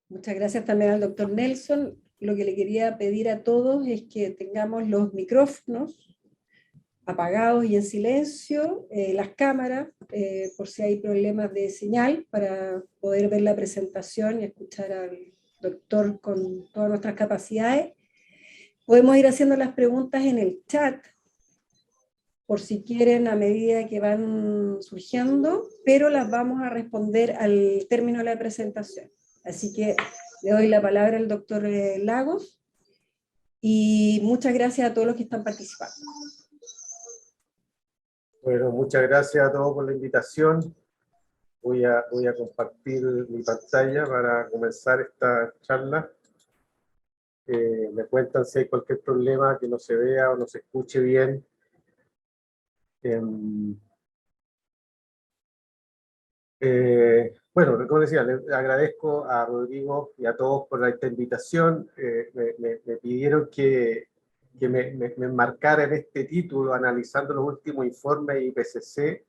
Muchas gracias también al doctor Nelson. Lo que le quería pedir a todos es que tengamos los micrófonos apagados y en silencio, las cámaras, por si hay problemas de señal, para poder ver la presentación y escuchar al doctor con todas nuestras capacidades. Podemos ir haciendo las preguntas en el chat, por si quieren, a medida que van surgiendo, pero las vamos a responder al término de la presentación. Así que le doy la palabra al doctor Lagos, y muchas gracias a todos los que están participando. Bueno, muchas gracias a todos por la invitación. Voy a compartir mi pantalla para comenzar esta charla. Me cuentan si hay cualquier problema, que no se vea o no se escuche bien. Bueno, como decía, le agradezco a Rodrigo y a todos por esta invitación. Me pidieron que me enmarcara en este título, analizando los últimos informes IPCC,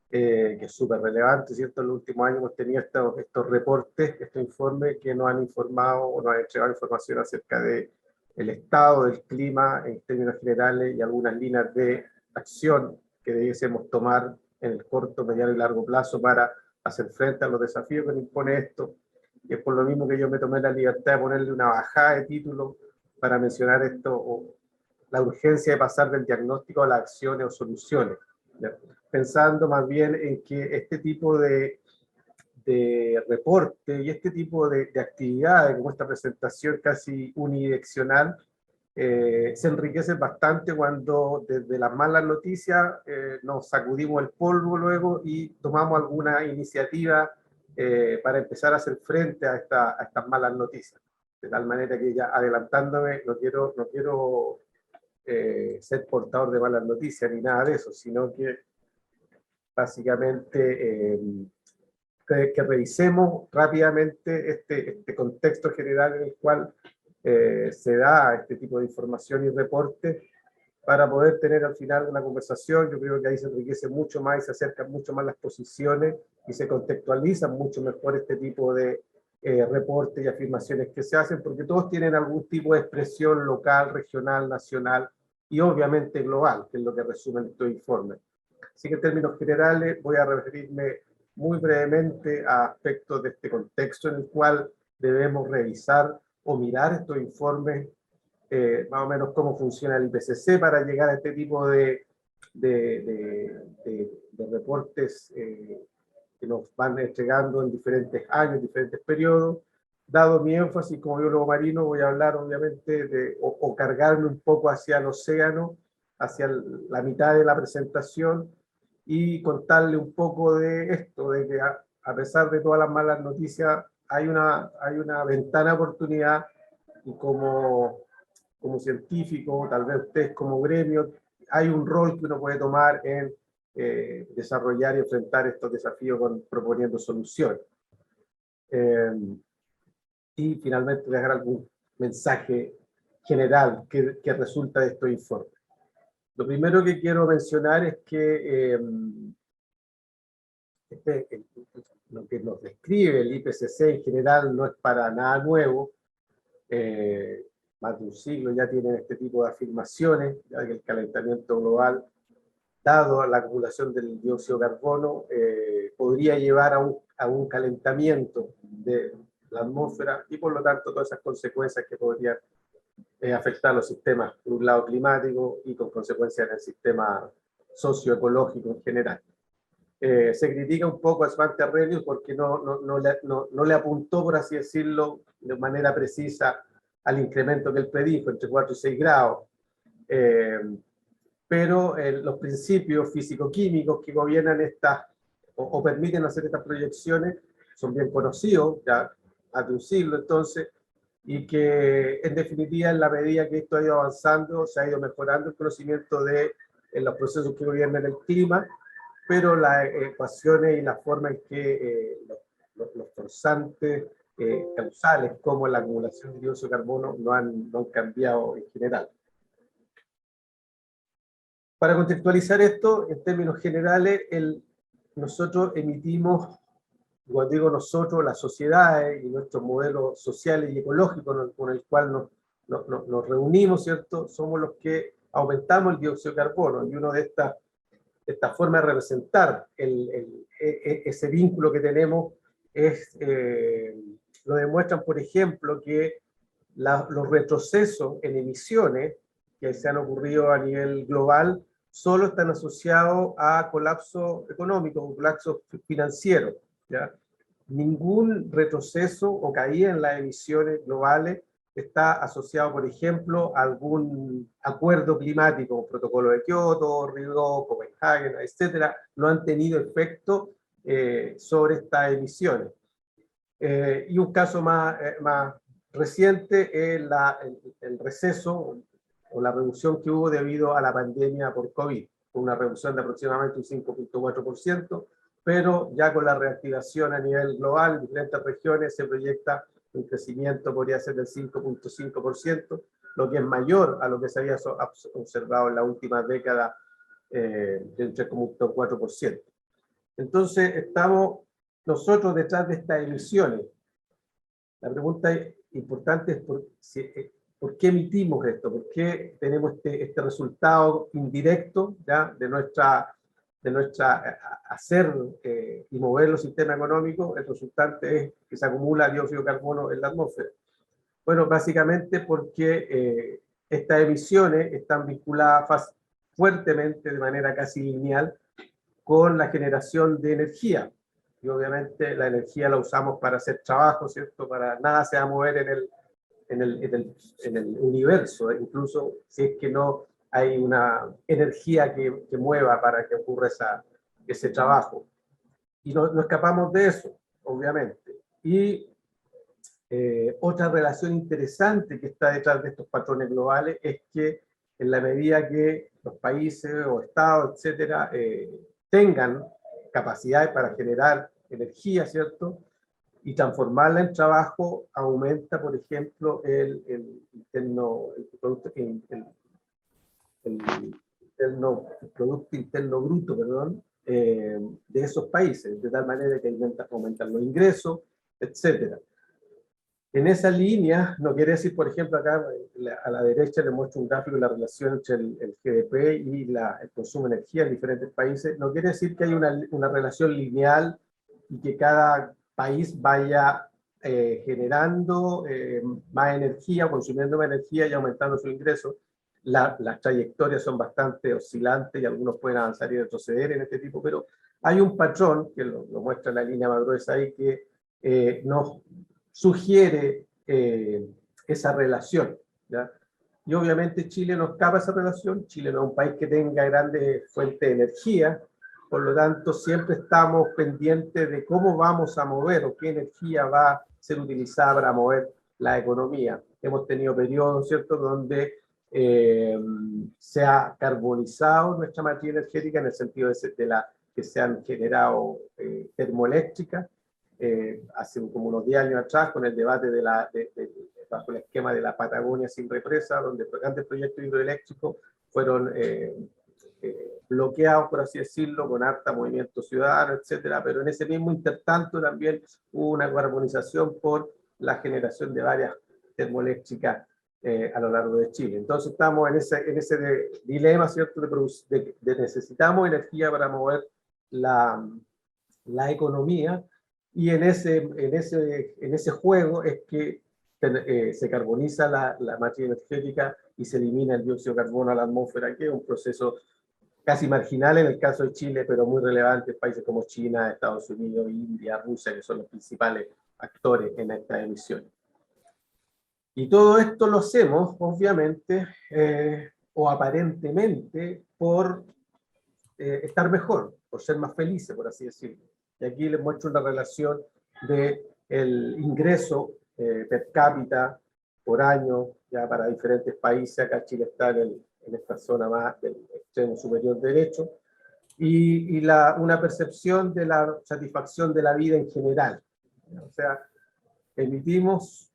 que es súper relevante, ¿cierto? En los últimos años hemos tenido estos reportes, estos informes que nos han informado o nos han entregado información acerca del estado del clima en términos generales y algunas líneas de acción que debiésemos tomar en el corto, mediano y largo plazo para hacer frente a los desafíos que nos impone esto. Y es por lo mismo que yo me tomé la libertad de ponerle una bajada de título para mencionar esto, o la urgencia de pasar del diagnóstico a las acciones o soluciones, ¿ya? Pensando más bien en que este tipo de reporte y este tipo de actividades, como esta presentación casi unidireccional, se enriquece bastante cuando desde las malas noticias nos sacudimos el polvo luego y tomamos alguna iniciativa para empezar a hacer frente a estas malas noticias. De tal manera que, ya adelantándome, no quiero ser portador de malas noticias ni nada de eso, sino que básicamente que revisemos rápidamente este contexto general en el cual se da este tipo de información y reporte, para poder tener al final una conversación. Yo creo que ahí se enriquece mucho más y se acercan mucho más las posiciones y se contextualizan mucho mejor este tipo de reportes y afirmaciones que se hacen, porque todos tienen algún tipo de expresión local, regional, nacional y obviamente global, que es lo que resumen estos informes. Así que en términos generales voy a referirme muy brevemente a aspectos de este contexto en el cual debemos revisar o mirar estos informes, más o menos cómo funciona el IPCC para llegar a este tipo de reportes que nos van entregando en diferentes años, diferentes periodos. Dado mi énfasis como biólogo marino, voy a hablar obviamente o cargarme un poco hacia el océano, hacia la mitad de la presentación, y contarle un poco de esto, de que a pesar de todas las malas noticias, hay una ventana de oportunidad, y como científico, tal vez ustedes como gremio, hay un rol que uno puede tomar en desarrollar y enfrentar estos desafíos proponiendo soluciones. Y finalmente dejar algún mensaje general que resulta de estos informes. Lo primero que quiero mencionar es que lo que nos describe el IPCC en general no es para nada nuevo. Más de un siglo ya tienen este tipo de afirmaciones, ya que el calentamiento global, dado la acumulación del dióxido de carbono, podría llevar a un calentamiento de la atmósfera, y por lo tanto todas esas consecuencias que podrían afectar los sistemas, por un lado climático, y con consecuencias en el sistema socioecológico en general. Se critica un poco a Svante Arrhenius porque no le apuntó, por así decirlo, de manera precisa al incremento que él predijo, entre 4 y 6 grados. Pero los principios físico-químicos que gobiernan o permiten hacer estas proyecciones son bien conocidos, ya hace un siglo entonces, y que en definitiva, en la medida que esto ha ido avanzando, se ha ido mejorando el conocimiento de los procesos que gobiernan el clima, pero las ecuaciones y la forma en que los forzantes causales, como la acumulación de dióxido de carbono, no han cambiado en general. Para contextualizar esto, en términos generales, nosotros emitimos cuando digo nosotros, las sociedades y nuestros modelos sociales y ecológicos con el cual nos reunimos, ¿cierto? Somos los que aumentamos el dióxido de carbono, y uno de esta forma de representar ese vínculo que tenemos lo demuestran, por ejemplo, que los retrocesos en emisiones que se han ocurrido a nivel global solo están asociados a colapso económico o colapso financiero, ¿ya? Ningún retroceso o caída en las emisiones globales está asociado, por ejemplo, a algún acuerdo climático, protocolo de Kioto, Río, Copenhague, etcétera, no han tenido efecto sobre estas emisiones. Y un caso más reciente es el receso o la reducción que hubo debido a la pandemia por COVID, una reducción de aproximadamente un 5.4%, pero ya con la reactivación a nivel global en diferentes regiones se proyecta un crecimiento, podría ser del 5.5%, lo que es mayor a lo que se había observado en la última década del 3.4%. Entonces, estamos nosotros detrás de estas emisiones. La pregunta importante es ¿por qué emitimos esto? ¿Por qué tenemos este resultado indirecto, ¿ya? de nuestra hacer y mover los sistemas económicos? El resultante es que se acumula dióxido de carbono en la atmósfera. Bueno, básicamente porque estas emisiones están vinculadas fuertemente, de manera casi lineal, con la generación de energía. Y obviamente la energía la usamos para hacer trabajo, ¿cierto? Para nada se va a mover en el universo, incluso si es que no hay una energía que mueva para que ocurra ese trabajo. Y no escapamos de eso, obviamente. Y otra relación interesante que está detrás de estos patrones globales es que en la medida que los países o estados, etcétera, tengan capacidades para generar energía, ¿cierto? Y transformarla en trabajo, aumenta, por ejemplo, el Producto Interno Bruto, perdón, de esos países, de tal manera que aumentan los ingresos, etcétera. En esa línea, no quiere decir, por ejemplo, acá a la derecha le muestro un gráfico de la relación entre el GDP y el consumo de energía en diferentes países. No quiere decir que hay una relación lineal y que cada país vaya generando más energía, consumiendo más energía y aumentando su ingreso. Las trayectorias son bastante oscilantes y algunos pueden avanzar y retroceder en este tipo, pero hay un patrón, que lo muestra la línea más gruesa ahí, que nos sugiere esa relación, ¿ya? Y obviamente Chile no escapa esa relación. Chile no es un país que tenga grandes fuentes de energía, por lo tanto siempre estamos pendientes de cómo vamos a mover o qué energía va a ser utilizada para mover la economía. Hemos tenido periodos, ¿cierto?, donde se ha carbonizado nuestra materia energética en el sentido de que se han generado termoeléctricas. Hace como unos 10 años atrás, con el debate bajo el esquema de la Patagonia sin represa, donde grandes proyectos hidroeléctricos fueron bloqueados, por así decirlo, con harta movimiento ciudadano, etcétera, pero en ese mismo intertanto también hubo una carbonización por la generación de varias termoeléctricas a lo largo de Chile. Entonces estamos en ese dilema, ¿cierto?, de necesitamos energía para mover la economía, y en ese juego es que se carboniza la materia energética y se elimina el dióxido de carbono a la atmósfera, que es un proceso casi marginal en el caso de Chile, pero muy relevante en países como China, Estados Unidos, India, Rusia, que son los principales actores en estas emisiones. Y todo esto lo hacemos, obviamente, o aparentemente, por estar mejor, por ser más felices, por así decirlo. Y aquí les muestro una relación del ingreso per cápita por año, ya para diferentes países. Acá Chile está en esta zona más del extremo superior derecho, y una percepción de la satisfacción de la vida en general. O sea, emitimos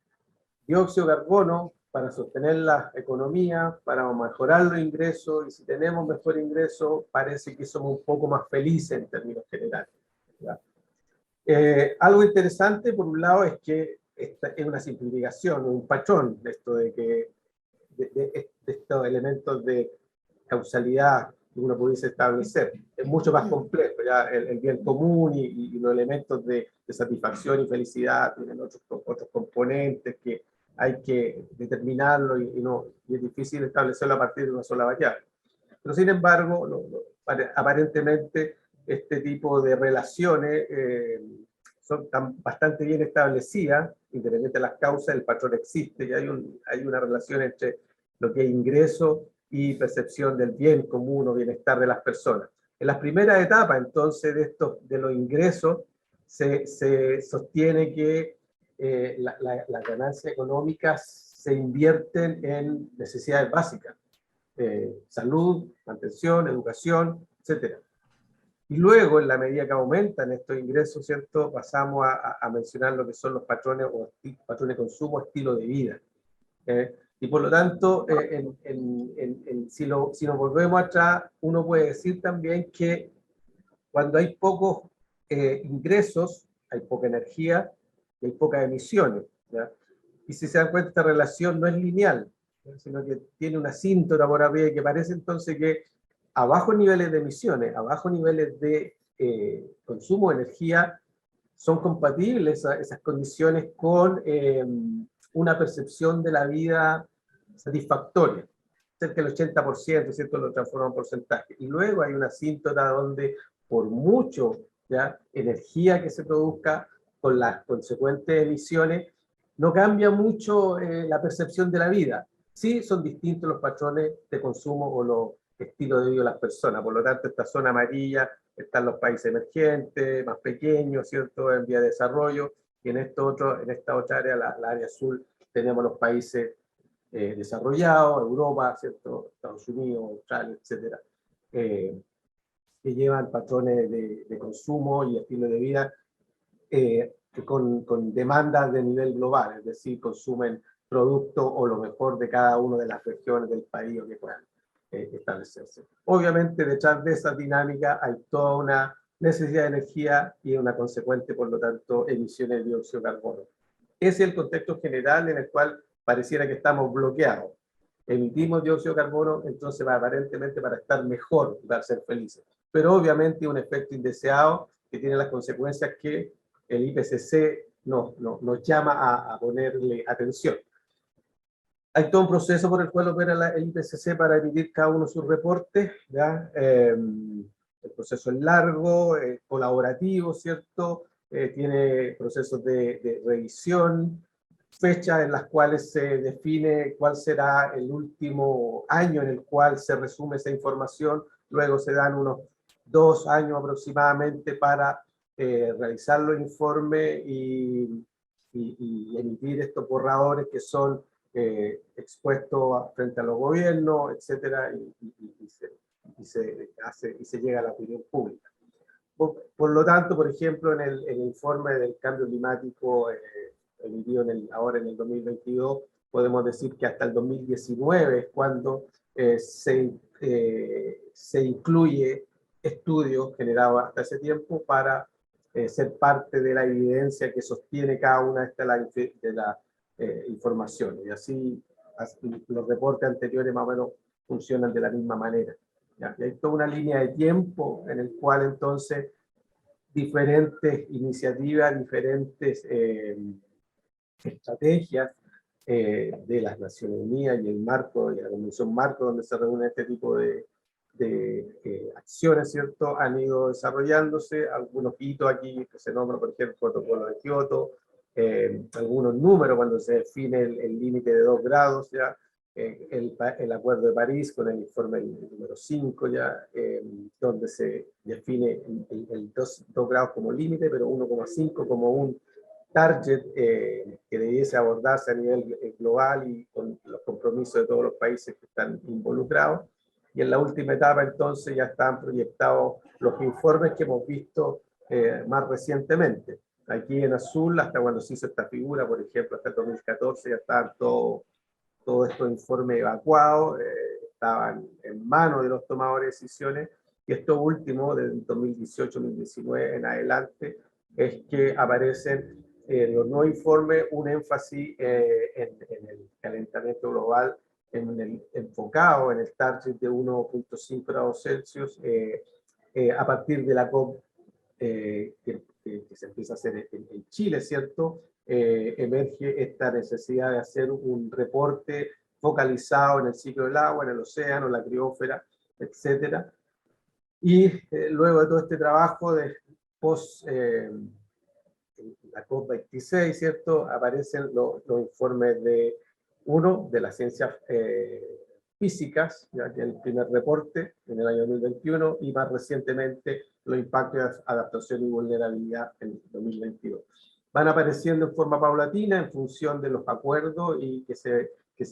dióxido de carbono para sostener la economía, para mejorar los ingresos, y si tenemos mejor ingreso, parece que somos un poco más felices en términos generales, ¿ya? Algo interesante, por un lado, es que esta es una simplificación, un patrón de esto de que de estos elementos de causalidad que uno pudiese establecer. Es mucho más complejo, ya el bien común y los elementos de satisfacción y felicidad tienen otros componentes que hay que determinarlo y es difícil establecerlo a partir de una sola variable. Pero sin embargo, aparentemente este tipo de relaciones son bastante bien establecidas, independientemente de las causas, el patrón existe y hay una relación entre lo que es ingreso y percepción del bien común o bienestar de las personas. En las primeras etapas, entonces, de los ingresos, se sostiene que las ganancias económicas se invierten en necesidades básicas, salud, mantención, educación, etcétera. Y luego, en la medida que aumentan estos ingresos, ¿cierto?, pasamos a mencionar lo que son los patrones patrones de consumo, estilo de vida. Y por lo tanto, si nos volvemos atrás, uno puede decir también que cuando hay pocos ingresos, hay poca energía y hay pocas emisiones, ¿ya? Y si se dan cuenta, esta relación no es lineal, ¿ya?, sino que tiene una asíntota por arriba, y que parece entonces que a bajos niveles de emisiones, a bajos niveles de consumo de energía, son compatibles esas condiciones con una percepción de la vida satisfactoria. Cerca del 80%, ¿cierto?, lo transforma en porcentaje. Y luego hay una asíntota donde, por mucho, ¿ya?, energía que se produzca, con las consecuentes emisiones, no cambia mucho la percepción de la vida. Sí son distintos los patrones de consumo o los estilos de vida de las personas. Por lo tanto, esta zona amarilla están los países emergentes, más pequeños, ¿cierto?, en vía de desarrollo, y en esta otra área, la área azul, tenemos los países desarrollados, Europa, ¿cierto?, Estados Unidos, Australia, etcétera, que llevan patrones de consumo y estilo de vida con demandas de nivel global, es decir, consumen productos o lo mejor de cada una de las regiones del país o que puedan establecerse. Obviamente, detrás de esa dinámica hay toda una necesidad de energía y una consecuente, por lo tanto, emisiones de dióxido de carbono. Ese es el contexto general en el cual pareciera que estamos bloqueados. Emitimos dióxido de carbono, entonces aparentemente para estar mejor, para ser felices. Pero obviamente un efecto indeseado que tiene las consecuencias que el IPCC nos llama a ponerle atención. Hay todo un proceso por el cual opera el IPCC para emitir cada uno de sus reportes, ¿ya? El proceso es largo, colaborativo, ¿cierto? Tiene procesos de revisión, fechas en las cuales se define cuál será el último año en el cual se resume esa información. Luego se dan unos 2 años aproximadamente para realizar los informes y emitir estos borradores que son expuestos frente a los gobiernos, etcétera, y se llega a la opinión pública. Por lo tanto, por ejemplo, en el informe del cambio climático emitido ahora en el 2022, podemos decir que hasta el 2019 es cuando se incluye estudios generados hasta ese tiempo para ser parte de la evidencia que sostiene cada una de las informaciones. Y así los reportes anteriores más o menos funcionan de la misma manera. ¿Ya? Y hay toda una línea de tiempo en el cual entonces diferentes iniciativas, diferentes estrategias de las Naciones Unidas y el marco, y la Convención Marco, donde se reúne este tipo de acciones, ¿cierto?, han ido desarrollándose. Algunos hitos aquí que se nombran, por ejemplo, el protocolo de Kioto, algunos números cuando se define el límite de 2 grados, ya, el Acuerdo de París con el informe número 5, ya, donde se define el 2 grados como límite, pero 1,5 como un target que debiese abordarse a nivel global y con los compromisos de todos los países que están involucrados. Y en la última etapa, entonces, ya están proyectados los informes que hemos visto más recientemente. Aquí en azul, hasta cuando se hizo esta figura, por ejemplo, hasta el 2014, ya estaban todos estos informes evacuados, estaban en manos de los tomadores de decisiones, y esto último, del 2018-2019 en adelante, es que aparecen en los nuevos informes un énfasis en el calentamiento global, enfocado en el target de 1.5 grados Celsius a partir de la COP que se empieza a hacer en Chile, ¿cierto? Emerge esta necesidad de hacer un reporte focalizado en el ciclo del agua, en el océano, la criósfera, etcétera. Y luego de todo este trabajo de post la COP26, ¿cierto? Aparecen los informes de de las ciencias físicas, ya que el primer reporte en el año 2021, y más recientemente los impactos de adaptación y vulnerabilidad en 2022. Van apareciendo en forma paulatina en función de los acuerdos y que se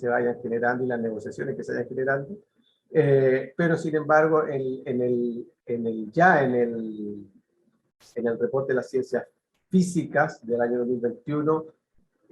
vayan generando y las negociaciones que se vayan generando. Pero sin embargo, en el reporte de las ciencias físicas del año 2021,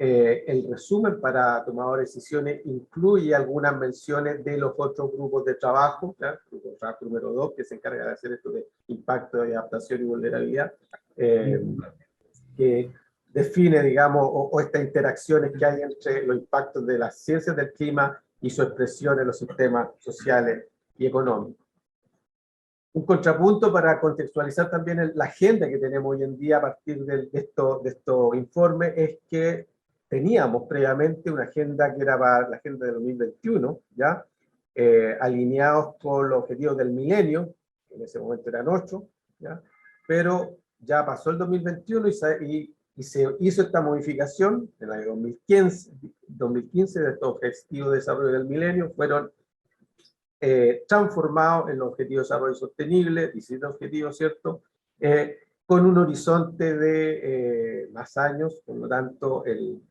el resumen para tomadores de decisiones incluye algunas menciones de los otros grupos de trabajo, ¿ya? El grupo de trabajo número 2, que se encarga de hacer esto de impacto de adaptación y vulnerabilidad, que define, digamos, o estas interacciones que hay entre los impactos de las ciencias del clima y su expresión en los sistemas sociales y económicos. Un contrapunto para contextualizar también la agenda que tenemos hoy en día a partir de estos informes es que teníamos previamente una agenda que era para la agenda de 2021, ¿ya? Alineados con los objetivos del milenio, que en ese momento eran 8, ¿ya? Pero ya pasó el 2021 y se hizo esta modificación en el año 2015 de estos objetivos de desarrollo del milenio, fueron transformados en los objetivos de desarrollo sostenible, 17 objetivos, ¿cierto? Con un horizonte de más años, por lo tanto, el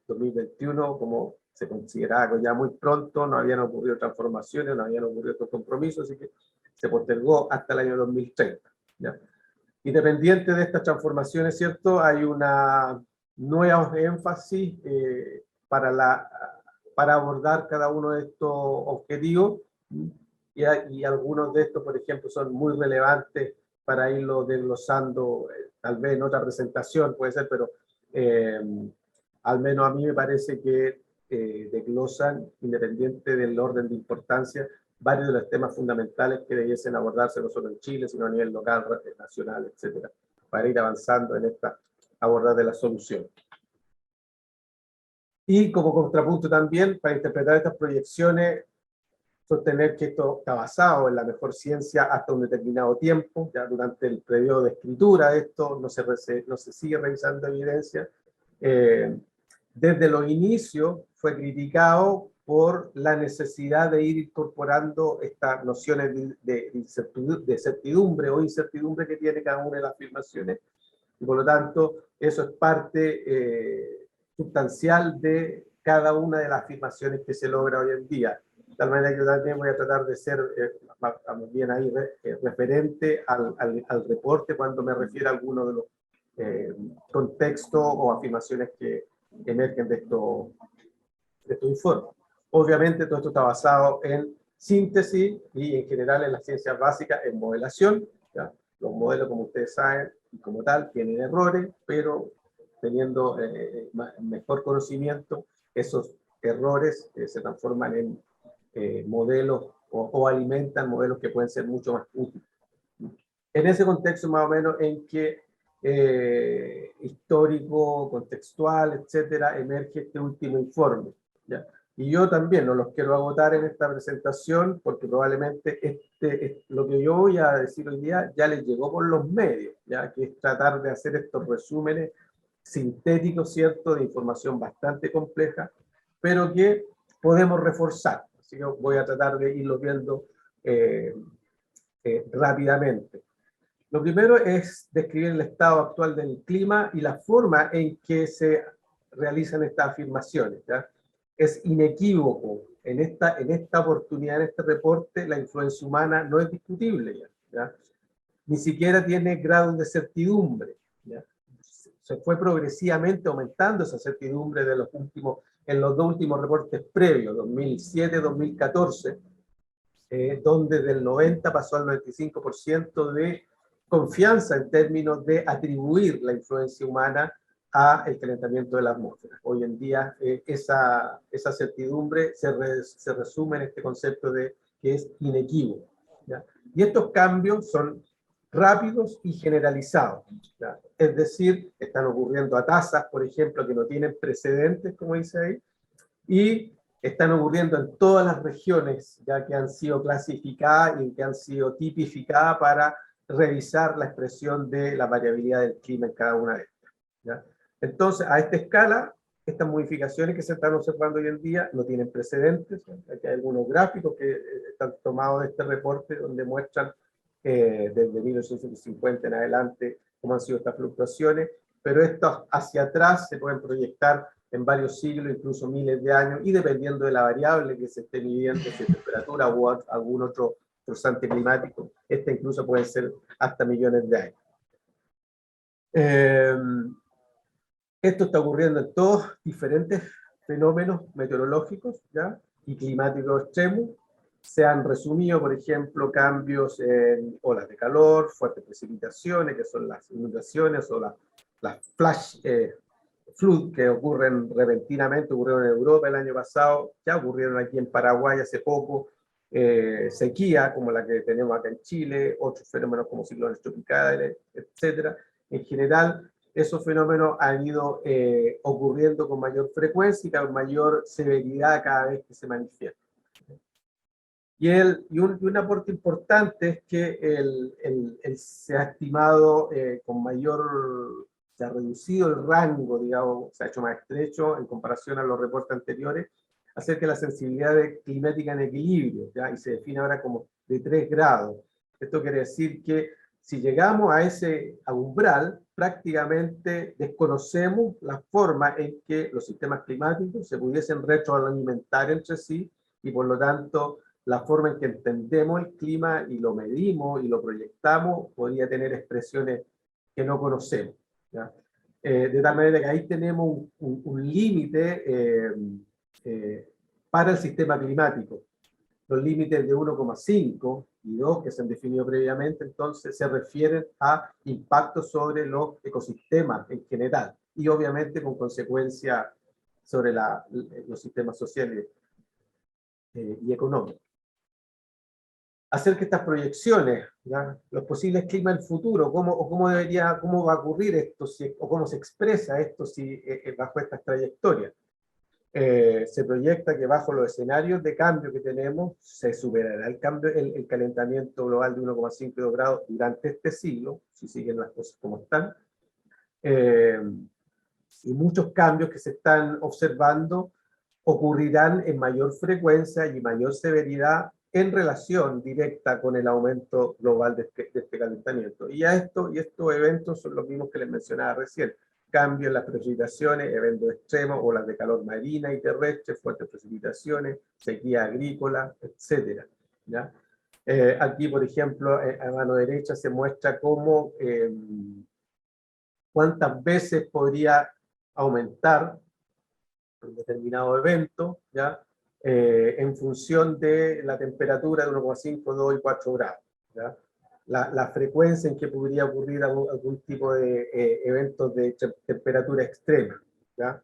2021, como se consideraba ya muy pronto, no habían ocurrido transformaciones, no habían ocurrido estos compromisos, así que se postergó hasta el año 2030, ¿ya? Independiente de estas transformaciones, ¿cierto? Hay una nueva énfasis para abordar cada uno de estos objetivos, y algunos de estos, por ejemplo, son muy relevantes para irlo desglosando, tal vez en otra presentación puede ser, pero al menos a mí me parece que desglosan, independiente del orden de importancia, varios de los temas fundamentales que debiesen abordarse no solo en Chile, sino a nivel local, nacional, etcétera, para ir avanzando en esta abordar de la solución. Y como contrapunto también, para interpretar estas proyecciones, sostener que esto está basado en la mejor ciencia hasta un determinado tiempo, ya durante el periodo de escritura de esto no se sigue revisando evidencia. Desde los inicios fue criticado por la necesidad de ir incorporando estas nociones de certidumbre o incertidumbre que tiene cada una de las afirmaciones, y por lo tanto eso es parte sustancial de cada una de las afirmaciones que se logra hoy en día. De tal manera que yo también voy a tratar de ser más bien ahí referente al reporte cuando me refiero a algunos de los contextos o afirmaciones que emergen de estos informes. Obviamente todo esto está basado en síntesis y en general en las ciencias básicas, en modelación, ¿ya? Los modelos, como ustedes saben, y como tal, tienen errores, pero teniendo mejor conocimiento, esos errores se transforman en modelos o alimentan modelos que pueden ser mucho más útiles. En ese contexto, más o menos, en que histórico, contextual, etcétera, emerge este último informe, ¿ya? Y yo también no los quiero agotar en esta presentación porque probablemente lo que yo voy a decir hoy día ya les llegó por los medios, ¿ya? Que es tratar de hacer estos resúmenes sintéticos, ¿cierto?, de información bastante compleja, pero que podemos reforzar. Así que voy a tratar de irlo viendo rápidamente. Lo primero es describir el estado actual del clima y la forma en que se realizan estas afirmaciones, ¿ya? Es inequívoco en esta oportunidad, en este reporte, la influencia humana no es discutible, ¿ya? Ni siquiera tiene grados de certidumbre, ¿ya? Se fue progresivamente aumentando esa certidumbre en los dos últimos reportes previos, 2007-2014, donde del 90 pasó al 95% de confianza en términos de atribuir la influencia humana al calentamiento de la atmósfera. Hoy en día esa certidumbre se resume en este concepto de que es inequívoco, ¿ya? Y estos cambios son rápidos y generalizados, ¿ya? Es decir, están ocurriendo a tasas, por ejemplo, que no tienen precedentes, como dice ahí, y están ocurriendo en todas las regiones ya que han sido clasificadas y que han sido tipificadas para revisar la expresión de la variabilidad del clima en cada una de estas, ¿ya? Entonces, a esta escala, estas modificaciones que se están observando hoy en día no tienen precedentes. Aquí hay algunos gráficos que están tomados de este reporte donde muestran desde 1950 en adelante cómo han sido estas fluctuaciones, pero estos hacia atrás se pueden proyectar en varios siglos, incluso miles de años, y dependiendo de la variable que se esté midiendo, si es temperatura o algún otro forzante climático, este incluso puede ser hasta millones de años. Esto está ocurriendo en todos diferentes fenómenos meteorológicos, ¿ya? Y climáticos extremos. Se han resumido, por ejemplo, cambios en olas de calor, fuertes precipitaciones, que son las inundaciones o las flash flood que ocurren repentinamente, ocurrieron en Europa el año pasado, ya ocurrieron aquí en Paraguay hace poco, sequía como la que tenemos acá en Chile, otros fenómenos como ciclones tropicales, etcétera. En general, esos fenómenos han ido ocurriendo con mayor frecuencia y con mayor severidad cada vez que se manifiestan. Y un aporte importante es que se ha estimado con mayor, se ha reducido el rango, digamos, se ha hecho más estrecho en comparación a los reportes anteriores, acerca de la sensibilidad climática en equilibrio, ¿ya? Y se define ahora como de 3 grados. Esto quiere decir que si llegamos a ese umbral, prácticamente desconocemos la forma en que los sistemas climáticos se pudiesen retroalimentar entre sí y por lo tanto la forma en que entendemos el clima y lo medimos y lo proyectamos podría tener expresiones que no conocemos, ¿ya? De tal manera que ahí tenemos un límite para el sistema climático. Los límites de 1,5 y 2 que se han definido previamente, entonces se refieren a impactos sobre los ecosistemas en general y obviamente con consecuencias sobre los sistemas sociales y económicos. Hacer que estas proyecciones, ¿ya? Los posibles climas del futuro, cómo va a ocurrir esto, o cómo se expresa esto bajo estas trayectorias. Se proyecta que bajo los escenarios de cambio que tenemos, se superará el calentamiento global de 1,5 grados durante este siglo, si siguen las cosas como están, y muchos cambios que se están observando ocurrirán en mayor frecuencia y mayor severidad en relación directa con el aumento global de este calentamiento. Y estos eventos son los mismos que les mencionaba recién: cambios en las precipitaciones, eventos extremos, olas de calor marina y terrestre, fuertes precipitaciones, sequía agrícola, etc. ¿Ya? Aquí, por ejemplo, a mano derecha se muestra cómo, cuántas veces podría aumentar un determinado evento, ¿ya? En función de la temperatura de 1,5, 2 y 4 grados. ¿Ya? La frecuencia en que podría ocurrir algún tipo de eventos de temperatura extrema, ¿ya?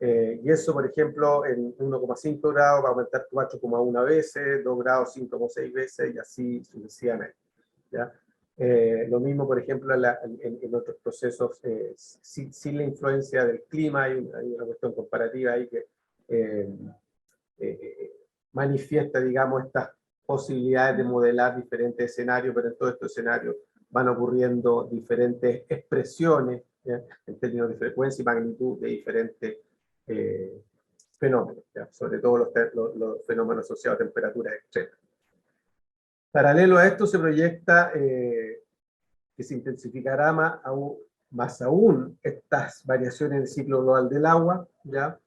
Y eso, por ejemplo, en 1,5 grados va a aumentar 4,1 veces, 2 grados 5,6 veces y así sucesivamente, ¿ya? Lo mismo, por ejemplo, en otros procesos, sin la influencia del clima, hay una cuestión comparativa ahí que manifiesta, digamos, estas posibilidades de modelar diferentes escenarios, pero en todos estos escenarios van ocurriendo diferentes expresiones, ¿ya? En términos de frecuencia y magnitud de diferentes fenómenos, ¿ya? Sobre todo los fenómenos asociados a temperaturas extremas. Paralelo a esto se proyecta que se intensificará más aún estas variaciones del ciclo global del agua, ¿ya?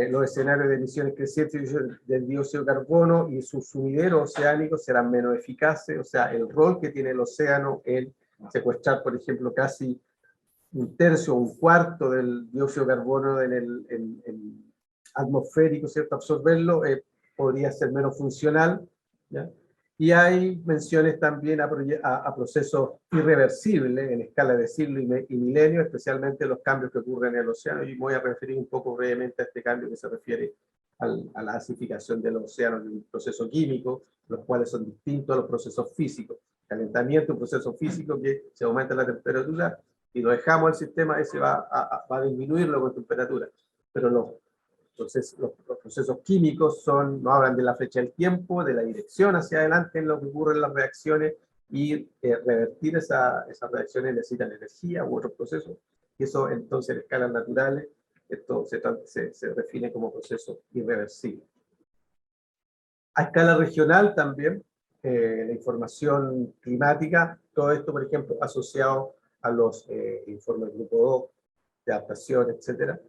Los escenarios de emisiones crecientes del dióxido de carbono y sus sumideros oceánicos serán menos eficaces, o sea, el rol que tiene el océano en secuestrar, por ejemplo, casi un tercio o un cuarto del dióxido de carbono en el atmosférico, ¿cierto? Absorberlo podría ser menos funcional, ¿ya? Y hay menciones también a procesos irreversibles en escala de siglo y milenio, especialmente los cambios que ocurren en el océano, y me voy a referir un poco brevemente a este cambio que se refiere a la acidificación de los océanos, de un proceso químico, los cuales son distintos a los procesos físicos. Calentamiento, un proceso físico que se aumenta la temperatura y lo dejamos al sistema, ese va a disminuirlo con temperatura. Pero entonces, los procesos químicos nos hablan de la flecha del tiempo, de la dirección hacia adelante en lo que ocurren las reacciones, y revertir esas reacciones necesitan energía u otros procesos, y eso entonces en escalas naturales esto se define como proceso irreversible. A escala regional también, la información climática, todo esto, por ejemplo, asociado a los informes Grupo 2, de adaptación, etc.,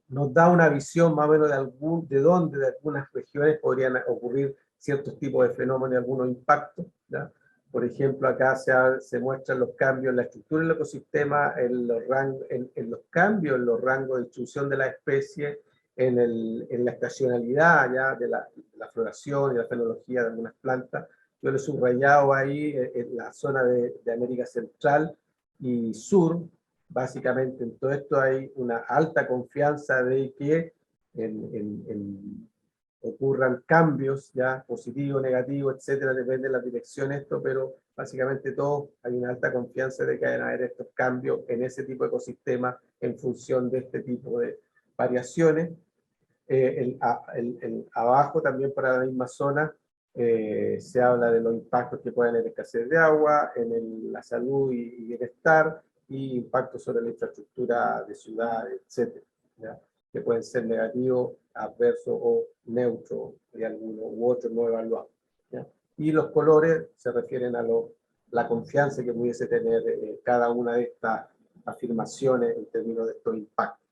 nos da una visión más o menos de dónde de algunas regiones podrían ocurrir ciertos tipos de fenómenos y algunos impactos, ¿ya? Por ejemplo, acá se muestran los cambios en la estructura del ecosistema, en los cambios en los rangos de distribución de la especie, en la estacionalidad ya de la floración y la fenología de algunas plantas. Yo lo he subrayado ahí en la zona de América Central y Sur. Básicamente en todo esto hay una alta confianza de que ocurran cambios, ya positivo, negativo, etcétera, depende de la dirección esto, pero básicamente todo, hay una alta confianza de que vayan a haber estos cambios en ese tipo de ecosistema en función de este tipo de variaciones. Abajo también para la misma zona se habla de los impactos que pueden haber en escasez de agua, en la salud y bienestar, y impactos sobre la infraestructura de ciudades, etcétera, ¿ya? Que pueden ser negativos, adversos o neutros, y algunos u otros no evaluados, ¿ya? Y los colores se refieren a la confianza que pudiese tener cada una de estas afirmaciones en términos de estos impactos.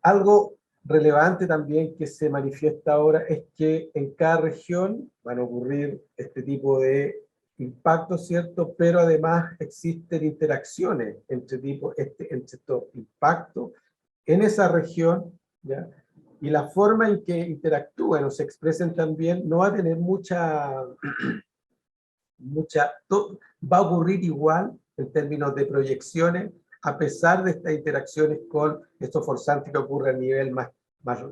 Algo relevante también que se manifiesta ahora es que en cada región van a ocurrir este tipo de impactos, ¿cierto? Pero además existen interacciones entre estos impactos en esa región, ¿ya? Y la forma en que interactúan o se expresen también no va a tener va a ocurrir igual en términos de proyecciones, a pesar de estas interacciones con estos forzantes que ocurren a nivel más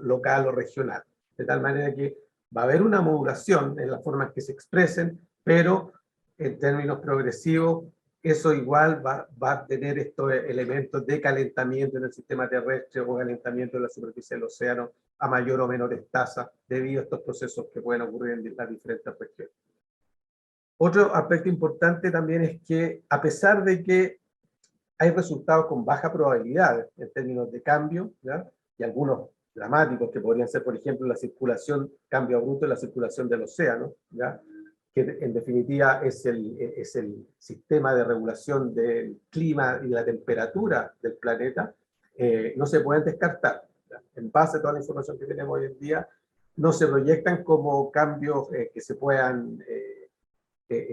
local o regional. De tal manera que va a haber una modulación en las formas que se expresen, pero en términos progresivos, eso igual va a tener estos elementos de calentamiento en el sistema terrestre o calentamiento en la superficie del océano a mayor o menores tasas, debido a estos procesos que pueden ocurrir en las diferentes regiones. Otro aspecto importante también es que, a pesar de que hay resultados con baja probabilidad en términos de cambio, ¿ya? Y algunos dramáticos que podrían ser, por ejemplo, la circulación, cambio abrupto en la circulación del océano, ¿ya? Que en definitiva es el sistema de regulación del clima y la temperatura del planeta, no se pueden descartar, ¿ya? En base a toda la información que tenemos hoy en día, no se proyectan como cambios que se puedan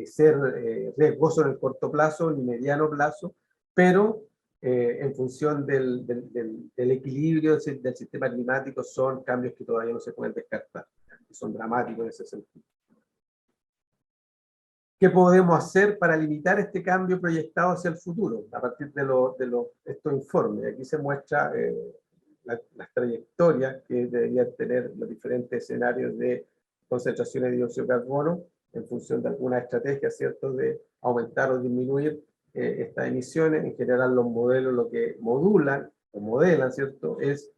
ser riesgosos en el corto plazo ni mediano plazo, pero en función del equilibrio del sistema climático son cambios que todavía no se pueden descartar, que son dramáticos en ese sentido. ¿Qué podemos hacer para limitar este cambio proyectado hacia el futuro? A partir de estos informes, aquí se muestra las trayectorias que deberían tener los diferentes escenarios de concentraciones de dióxido de carbono en función de alguna estrategia, ¿cierto?, de aumentar o disminuir estas emisiones. En general, los modelos lo que modulan o modelan, ¿cierto?, es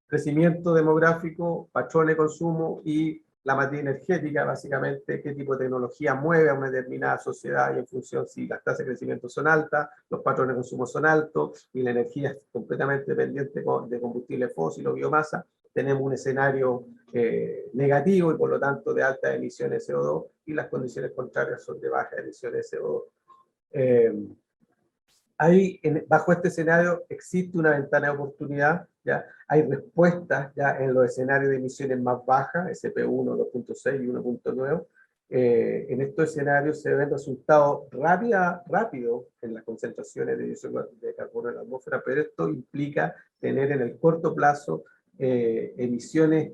crecimiento demográfico, patrones de consumo y la materia energética, básicamente qué tipo de tecnología mueve a una determinada sociedad, y en función si las tasas de crecimiento son altas, los patrones de consumo son altos y la energía es completamente dependiente de combustible fósil o biomasa, tenemos un escenario negativo y por lo tanto de altas emisiones de CO2, y las condiciones contrarias son de bajas emisiones de CO2. Bajo este escenario existe una ventana de oportunidad, ¿ya? Hay respuestas ya en los escenarios de emisiones más bajas, SP1, 2.6 y 1.9. En estos escenarios se ven resultados rápidos en las concentraciones de dióxido de carbono en la atmósfera, pero esto implica tener en el corto plazo emisiones,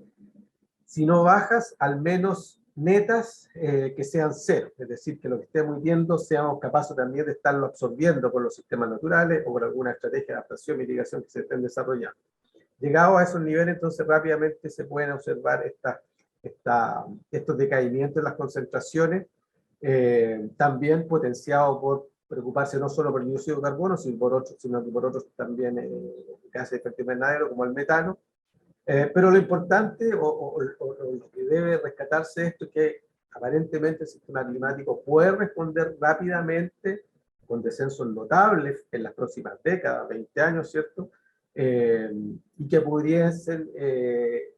si no bajas, al menos netas, que sean cero. Es decir, que lo que estemos viendo seamos capaces también de estarlo absorbiendo por los sistemas naturales o por alguna estrategia de adaptación y mitigación que se estén desarrollando. Llegado a esos niveles, entonces rápidamente se pueden observar estos decaimientos en las concentraciones, también potenciado por preocuparse no solo por el dióxido de carbono, sino por otros también gases de efecto invernadero, como el metano. Pero lo importante o lo que debe rescatarse de esto es que aparentemente el sistema climático puede responder rápidamente con descensos notables en las próximas décadas, 20 años, ¿cierto? Y que pudiesen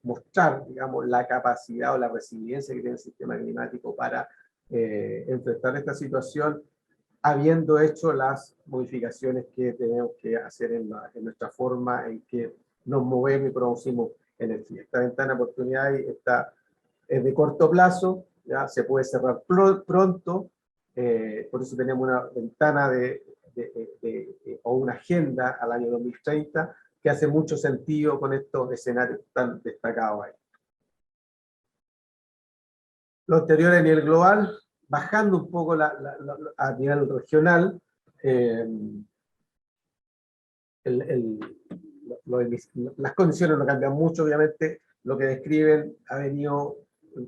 mostrar, digamos, la capacidad o la resiliencia que tiene el sistema climático para enfrentar esta situación, habiendo hecho las modificaciones que tenemos que hacer en nuestra forma en que nos movemos y producimos energía. Esta ventana de oportunidad es de corto plazo, ya se puede cerrar pronto, por eso tenemos una ventana o una agenda al año 2030 que hace mucho sentido con estos escenarios tan destacados ahí. Lo anterior a nivel global, bajando un poco a nivel regional, las condiciones no cambian mucho, obviamente. Lo que describen ha venido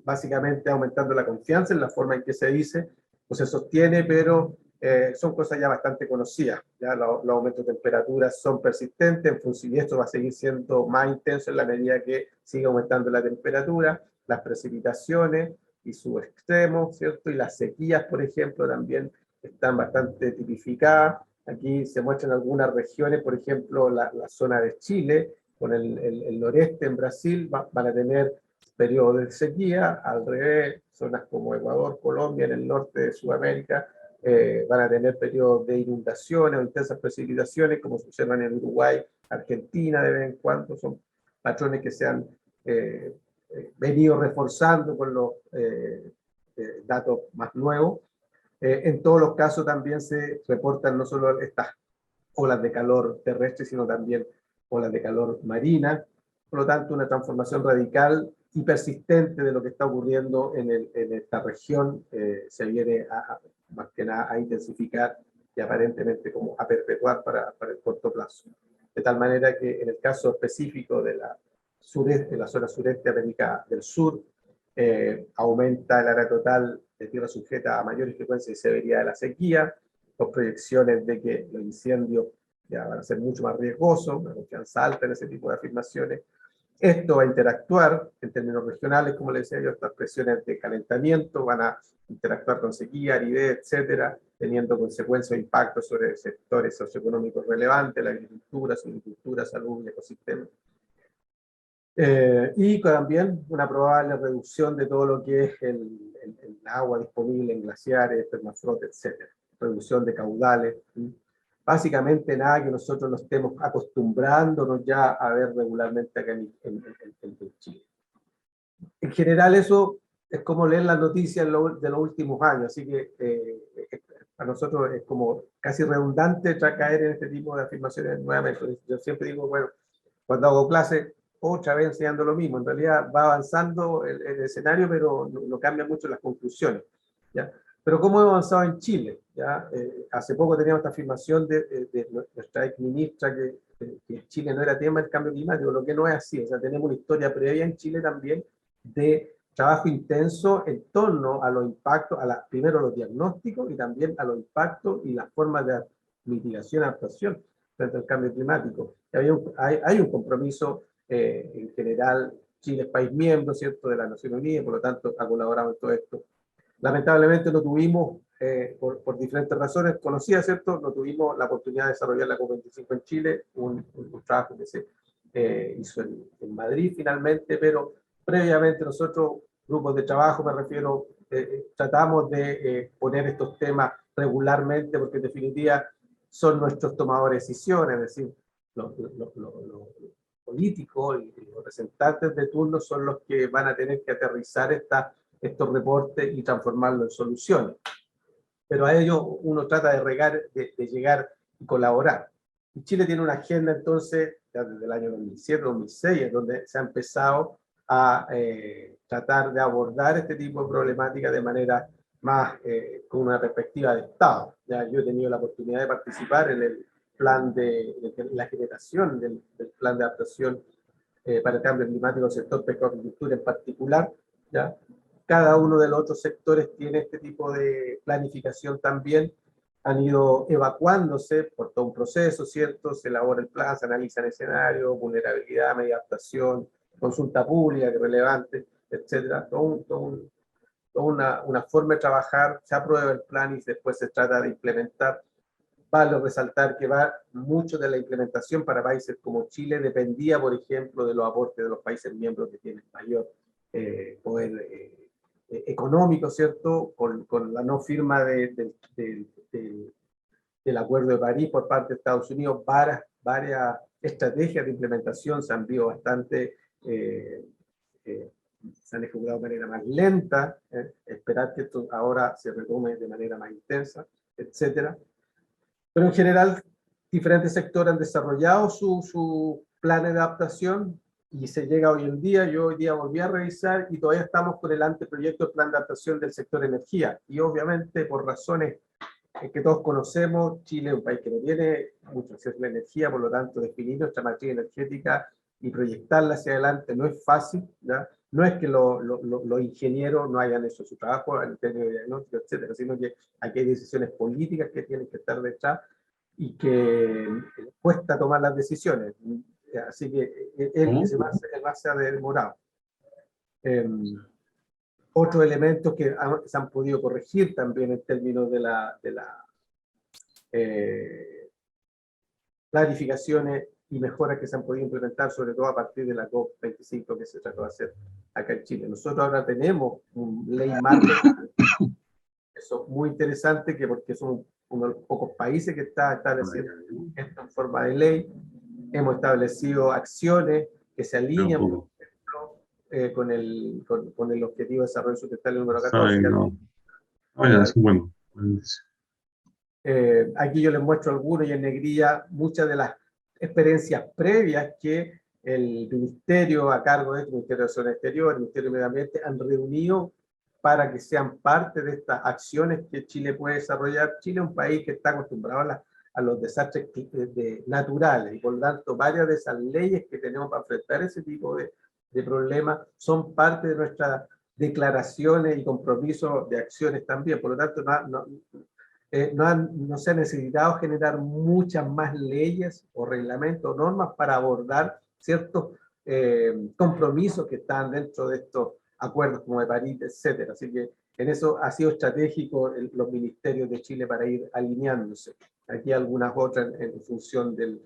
básicamente aumentando la confianza en la forma en que se dice, o se sostiene, pero son cosas ya bastante conocidas. Ya los aumentos de temperaturas son persistentes, en función, y esto va a seguir siendo más intenso en la medida que sigue aumentando la temperatura, las precipitaciones y sus extremos, ¿cierto? Y las sequías, por ejemplo, también están bastante tipificadas. Aquí se muestran algunas regiones, por ejemplo, la zona de Chile, con el noreste en Brasil, van a tener periodos de sequía. Al revés, zonas como Ecuador, Colombia, en el norte de Sudamérica, van a tener periodos de inundaciones o intensas precipitaciones, como se observan en Uruguay, Argentina de vez en cuando. Son patrones que se han venido reforzando con los datos más nuevos. En todos los casos también se reportan no solo estas olas de calor terrestre, sino también olas de calor marina. Por lo tanto, una transformación radical y persistente de lo que está ocurriendo en esta región se viene más que nada a intensificar y aparentemente como a perpetuar para el corto plazo. De tal manera que en el caso específico de la zona sureste de América del Sur, aumenta el área total de tierra sujeta a mayores frecuencias y severidad de la sequía, con proyecciones de que los incendios ya van a ser mucho más riesgosos, una confianza alta en ese tipo de afirmaciones. Esto va a interactuar en términos regionales, como les decía yo, estas presiones de calentamiento van a interactuar con sequía, aridez, etcétera, teniendo consecuencias o impactos sobre sectores socioeconómicos relevantes, la agricultura, silvicultura, salud y ecosistemas. Y también una probable reducción de todo lo que es el agua disponible en glaciares, permafrost, etc. Reducción de caudales. Básicamente nada que nosotros nos estemos acostumbrándonos ya a ver regularmente acá en Chile. En general eso es como leer las noticias de los últimos años, así que para nosotros es como casi redundante caer en este tipo de afirmaciones nuevamente. Yo siempre digo, bueno, cuando hago clase, otra vez enseñando lo mismo. En realidad va avanzando el escenario, pero no cambian mucho las conclusiones, ¿ya? Pero ¿cómo hemos avanzado en Chile? ¿Ya? Hace poco teníamos esta afirmación de nuestra ex ministra que Chile no era tema del cambio climático, lo que no es así. O sea, tenemos una historia previa en Chile también de trabajo intenso en torno a los impactos, primero los diagnósticos y también a los impactos y las formas de mitigación y adaptación frente al cambio climático. Hay un compromiso en general. Chile es país miembro, ¿cierto?, de la Naciones Unidas, por lo tanto ha colaborado en todo esto. Lamentablemente no tuvimos, por diferentes razones conocidas, ¿cierto?, no tuvimos la oportunidad de desarrollar la COP25 en Chile, un trabajo que se hizo en Madrid finalmente, pero previamente nosotros, grupos de trabajo me refiero, tratamos de poner estos temas regularmente, porque en definitiva son nuestros tomadores de decisiones, es decir, los políticos y los representantes de turno son los que van a tener que aterrizar estos reportes y transformarlos en soluciones. Pero a ello uno trata de llegar y colaborar. Y Chile tiene una agenda entonces ya desde el año 2007, 2006, es donde se ha empezado a tratar de abordar este tipo de problemática de manera más con una perspectiva de Estado. Ya yo he tenido la oportunidad de participar en el plan de la generación del plan de adaptación para el cambio climático del sector pesca-agricultura en particular, ¿ya? Cada uno de los otros sectores tiene este tipo de planificación también, han ido evacuándose por todo un proceso, ¿cierto? Se elabora el plan, se analiza el escenario, vulnerabilidad, media adaptación, consulta pública que es relevante, etcétera. Toda una forma de trabajar, se aprueba el plan y después se trata de implementar. Vale resaltar que mucho de la implementación para países como Chile dependía, por ejemplo, de los aportes de los países miembros que tienen mayor poder económico, ¿cierto? Con la no firma del Acuerdo de París por parte de Estados Unidos, varias estrategias de implementación se han visto bastante, se han ejecutado de manera más lenta, esperar que esto ahora se retome de manera más intensa, etcétera. Pero en general, diferentes sectores han desarrollado su plan de adaptación y se llega hoy en día. Yo hoy día volví a revisar y todavía estamos con el anteproyecto del plan de adaptación del sector energía. Y obviamente, por razones que todos conocemos, Chile es un país que no tiene mucho acceso a la energía, por lo tanto, definir nuestra matriz energética y proyectarla hacia adelante no es fácil, ¿ya? No es que los ingenieros no hayan hecho su trabajo en términos de diagnóstico, etcétera, sino que aquí hay decisiones políticas que tienen que estar detrás y que cuesta tomar las decisiones. Así que ese más se ha demorado. Otros elementos que se han podido corregir también en términos de la clarificaciones y mejoras que se han podido implementar, sobre todo a partir de la COP25 que se trató de hacer acá en Chile. Nosotros ahora tenemos una ley marco, eso es muy interesante, porque somos uno de los pocos países que está estableciendo esto en forma de ley. Hemos establecido acciones que se alinean, por ejemplo, con el Objetivo de Desarrollo Sustentable número 14. Bueno. Aquí yo les muestro algunos y en negrilla muchas de las experiencias previas que el Ministerio a cargo del Ministerio de Relaciones Exteriores, el Ministerio de Medio Ambiente han reunido para que sean parte de estas acciones que Chile puede desarrollar. Chile es un país que está acostumbrado a los desastres naturales y por lo tanto varias de esas leyes que tenemos para enfrentar ese tipo de problemas son parte de nuestras declaraciones y compromisos de acciones también. Por lo tanto, no se ha necesitado generar muchas más leyes o reglamentos o normas para abordar ciertos compromisos que están dentro de estos acuerdos como de París, etcétera. Así que en eso ha sido estratégico los ministerios de Chile para ir alineándose. Aquí algunas otras en función de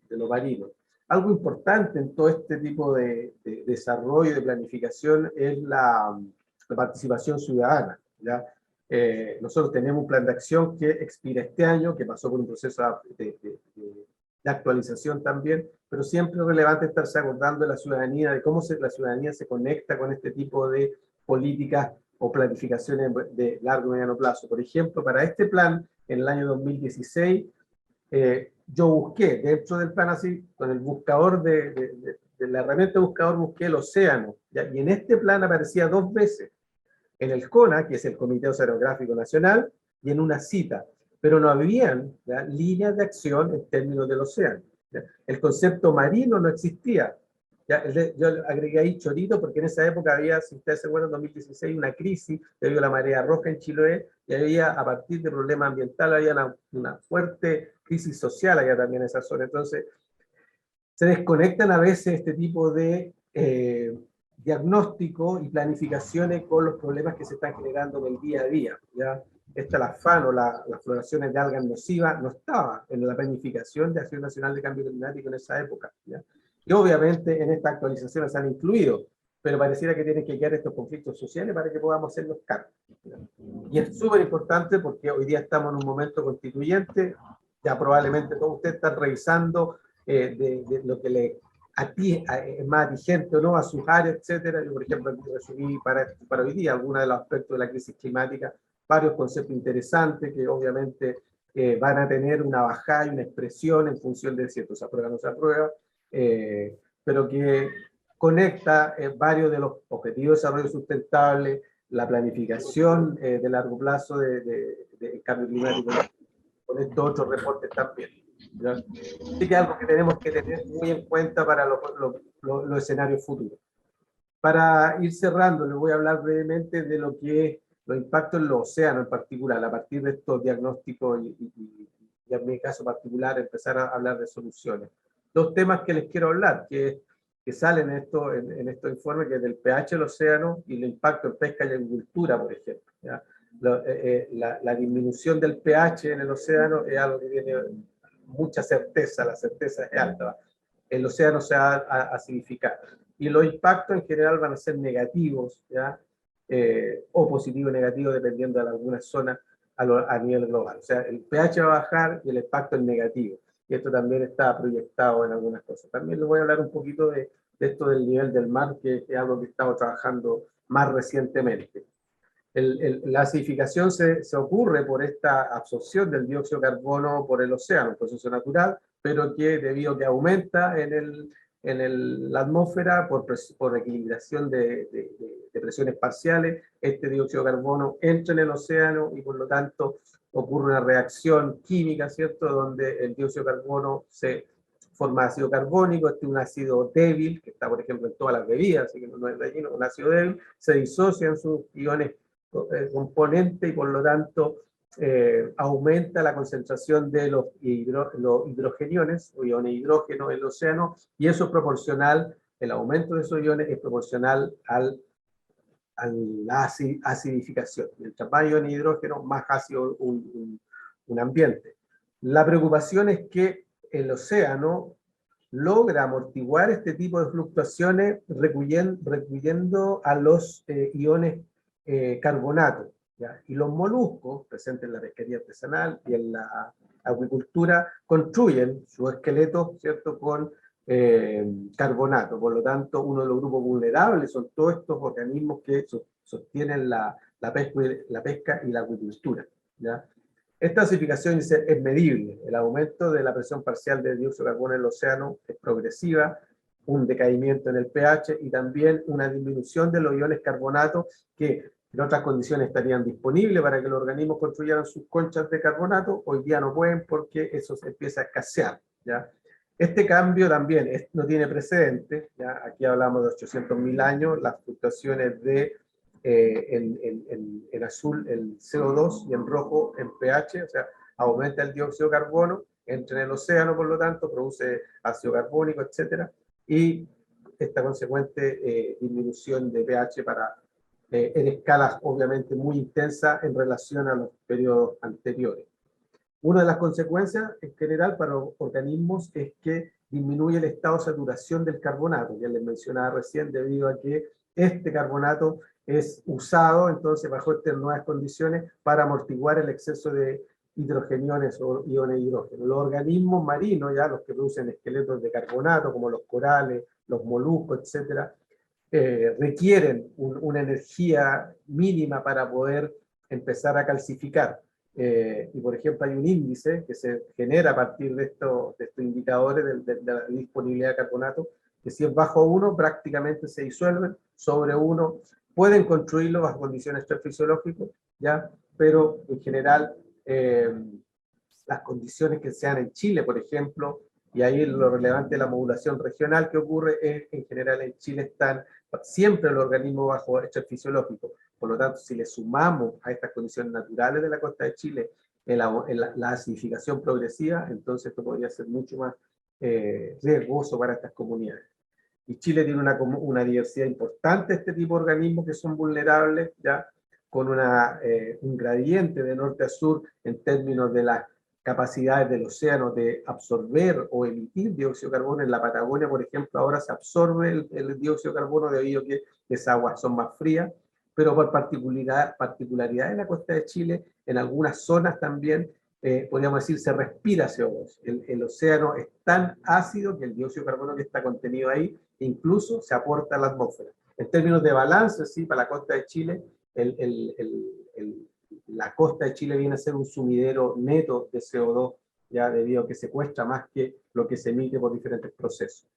lo marino. Algo importante en todo este tipo de desarrollo y de planificación es la participación ciudadana, ¿ya? Nosotros tenemos un plan de acción que expira este año, que pasó por un proceso de actualización también, pero siempre es relevante estarse acordando de la ciudadanía, de cómo la ciudadanía se conecta con este tipo de políticas o planificaciones de largo y mediano plazo. Por ejemplo, para este plan, en el año 2016, yo busqué dentro del plan así, con el buscador de la herramienta de buscador, busqué el océano, ¿ya? Y en este plan aparecía 2 veces, en el CONA, que es el Comité Oceanográfico Nacional, y en una cita, pero no habían, ¿ya?, líneas de acción en términos del océano, ¿ya? El concepto marino no existía, ¿ya? Yo agregué ahí chorito porque en esa época había, si ustedes se acuerdan, en 2016, una crisis debido a la marea roja en Chiloé, y había, a partir de problemas ambientales, había una fuerte crisis social allá también en esa zona. Entonces, se desconectan a veces este tipo de diagnóstico y planificaciones con los problemas que se están generando en el día a día, ¿ya? La FAN o las floraciones de algas nocivas no estaba en la planificación de Acción Nacional de Cambio Climático en esa época, ¿ya? Y obviamente en esta actualización se han incluido, pero pareciera que tienen que quedar estos conflictos sociales para que podamos hacer los cambios, ¿ya? Y es súper importante porque hoy día estamos en un momento constituyente, ya probablemente todos ustedes están revisando de lo que a ti es más vigente o no, a sus áreas, etcétera. Yo, por ejemplo, aquí resumí para hoy día algunos de los aspectos de la crisis climática, varios conceptos interesantes que obviamente van a tener una bajada y una expresión en función de si esto se aprueba o no se aprueba, pero que conecta varios de los objetivos de desarrollo sustentable, la planificación de largo plazo de cambio climático, con estos otros reportes también. ¿Ya? Así que es algo que tenemos que tener muy en cuenta para los escenarios futuros. Para ir cerrando, les voy a hablar brevemente de lo que es los impactos en los océanos en particular, a partir de estos diagnósticos y en mi caso particular empezar a hablar de soluciones. Dos temas que les quiero hablar, que salen en estos informes, que es del pH del océano y el impacto en pesca y agricultura, por ejemplo. ¿Ya? La disminución del pH en el océano es algo que tiene mucha certeza, la certeza es alta. El océano se va a acidificar. Y los impactos en general van a ser negativos, ¿ya? O positivo o negativo, dependiendo de algunas zonas a nivel global. O sea, el pH va a bajar y el impacto es negativo. Y esto también está proyectado en algunas cosas. También les voy a hablar un poquito de esto del nivel del mar, que es algo que estamos trabajando más recientemente. La acidificación se ocurre por esta absorción del dióxido de carbono por el océano, un proceso natural, pero que debido a que aumenta en la atmósfera por equilibración de presiones parciales, este dióxido de carbono entra en el océano y por lo tanto ocurre una reacción química, ¿cierto?, donde el dióxido de carbono se forma ácido carbónico, este es un ácido débil, que está por ejemplo en todas las bebidas, así que no es dañino, un ácido débil, se disocian sus iones componente y por lo tanto aumenta la concentración de los hidrogeniones o iones hidrógeno en el océano, y eso es proporcional, el aumento de esos iones es proporcional a la acidificación. Mientras más iones hidrógeno, más ácido un ambiente. La preocupación es que el océano logra amortiguar este tipo de fluctuaciones recuyendo a los iones carbonato, ¿ya? Y los moluscos, presentes en la pesquería artesanal y en la acuicultura, construyen su esqueleto, ¿cierto?, con carbonato. Por lo tanto, uno de los grupos vulnerables son todos estos organismos que sostienen la pesca y la acuicultura, ¿ya? Esta acidificación es medible. El aumento de la presión parcial de dióxido de carbono en el océano es progresiva, un decaimiento en el pH y también una disminución de los iones carbonato que en otras condiciones estarían disponibles para que los organismos construyeran sus conchas de carbonato, hoy día no pueden porque eso se empieza a escasear, ¿ya? Este cambio también no tiene precedentes, ¿ya? Aquí hablamos de 800.000 años, las fluctuaciones de en azul el CO2 y en rojo el pH, o sea, aumenta el dióxido de carbono, entra en el océano, por lo tanto, produce ácido carbónico, etcétera, y esta consecuente disminución de pH en escalas obviamente muy intensas en relación a los periodos anteriores. Una de las consecuencias en general para los organismos es que disminuye el estado de saturación del carbonato, ya les mencionaba recién, debido a que este carbonato es usado entonces bajo estas nuevas condiciones para amortiguar el exceso de hidrogeniones o iones de hidrógeno. Los organismos marinos, ya los que producen esqueletos de carbonato, como los corales, los moluscos, etcétera, requieren una energía mínima para poder empezar a calcificar. Y por ejemplo hay un índice que se genera a partir de estos indicadores de la disponibilidad de carbonato, que si es bajo 1 prácticamente se disuelven, sobre 1 pueden construirlo bajo condiciones extrafisiológicas, ¿ya? Pero en general las condiciones que se dan en Chile, por ejemplo, y ahí lo relevante de la modulación regional que ocurre es que en general en Chile están siempre los organismos bajo extrafisiológico. Por lo tanto, si le sumamos a estas condiciones naturales de la costa de Chile la acidificación progresiva, entonces esto podría ser mucho más riesgoso para estas comunidades. Y Chile tiene una diversidad importante de este tipo de organismos que son vulnerables, ya con un gradiente de norte a sur en términos de las capacidades del océano de absorber o emitir dióxido de carbono. En la Patagonia, por ejemplo, ahora se absorbe el dióxido de carbono debido a que esas aguas son más frías, pero por particularidad de la costa de Chile, en algunas zonas también, podríamos decir, se respira CO2. El océano es tan ácido que el dióxido de carbono que está contenido ahí incluso se aporta a la atmósfera. En términos de balance, sí, para la costa de Chile, la costa de Chile viene a ser un sumidero neto de CO2, ya debido a que secuestra más que lo que se emite por diferentes procesos.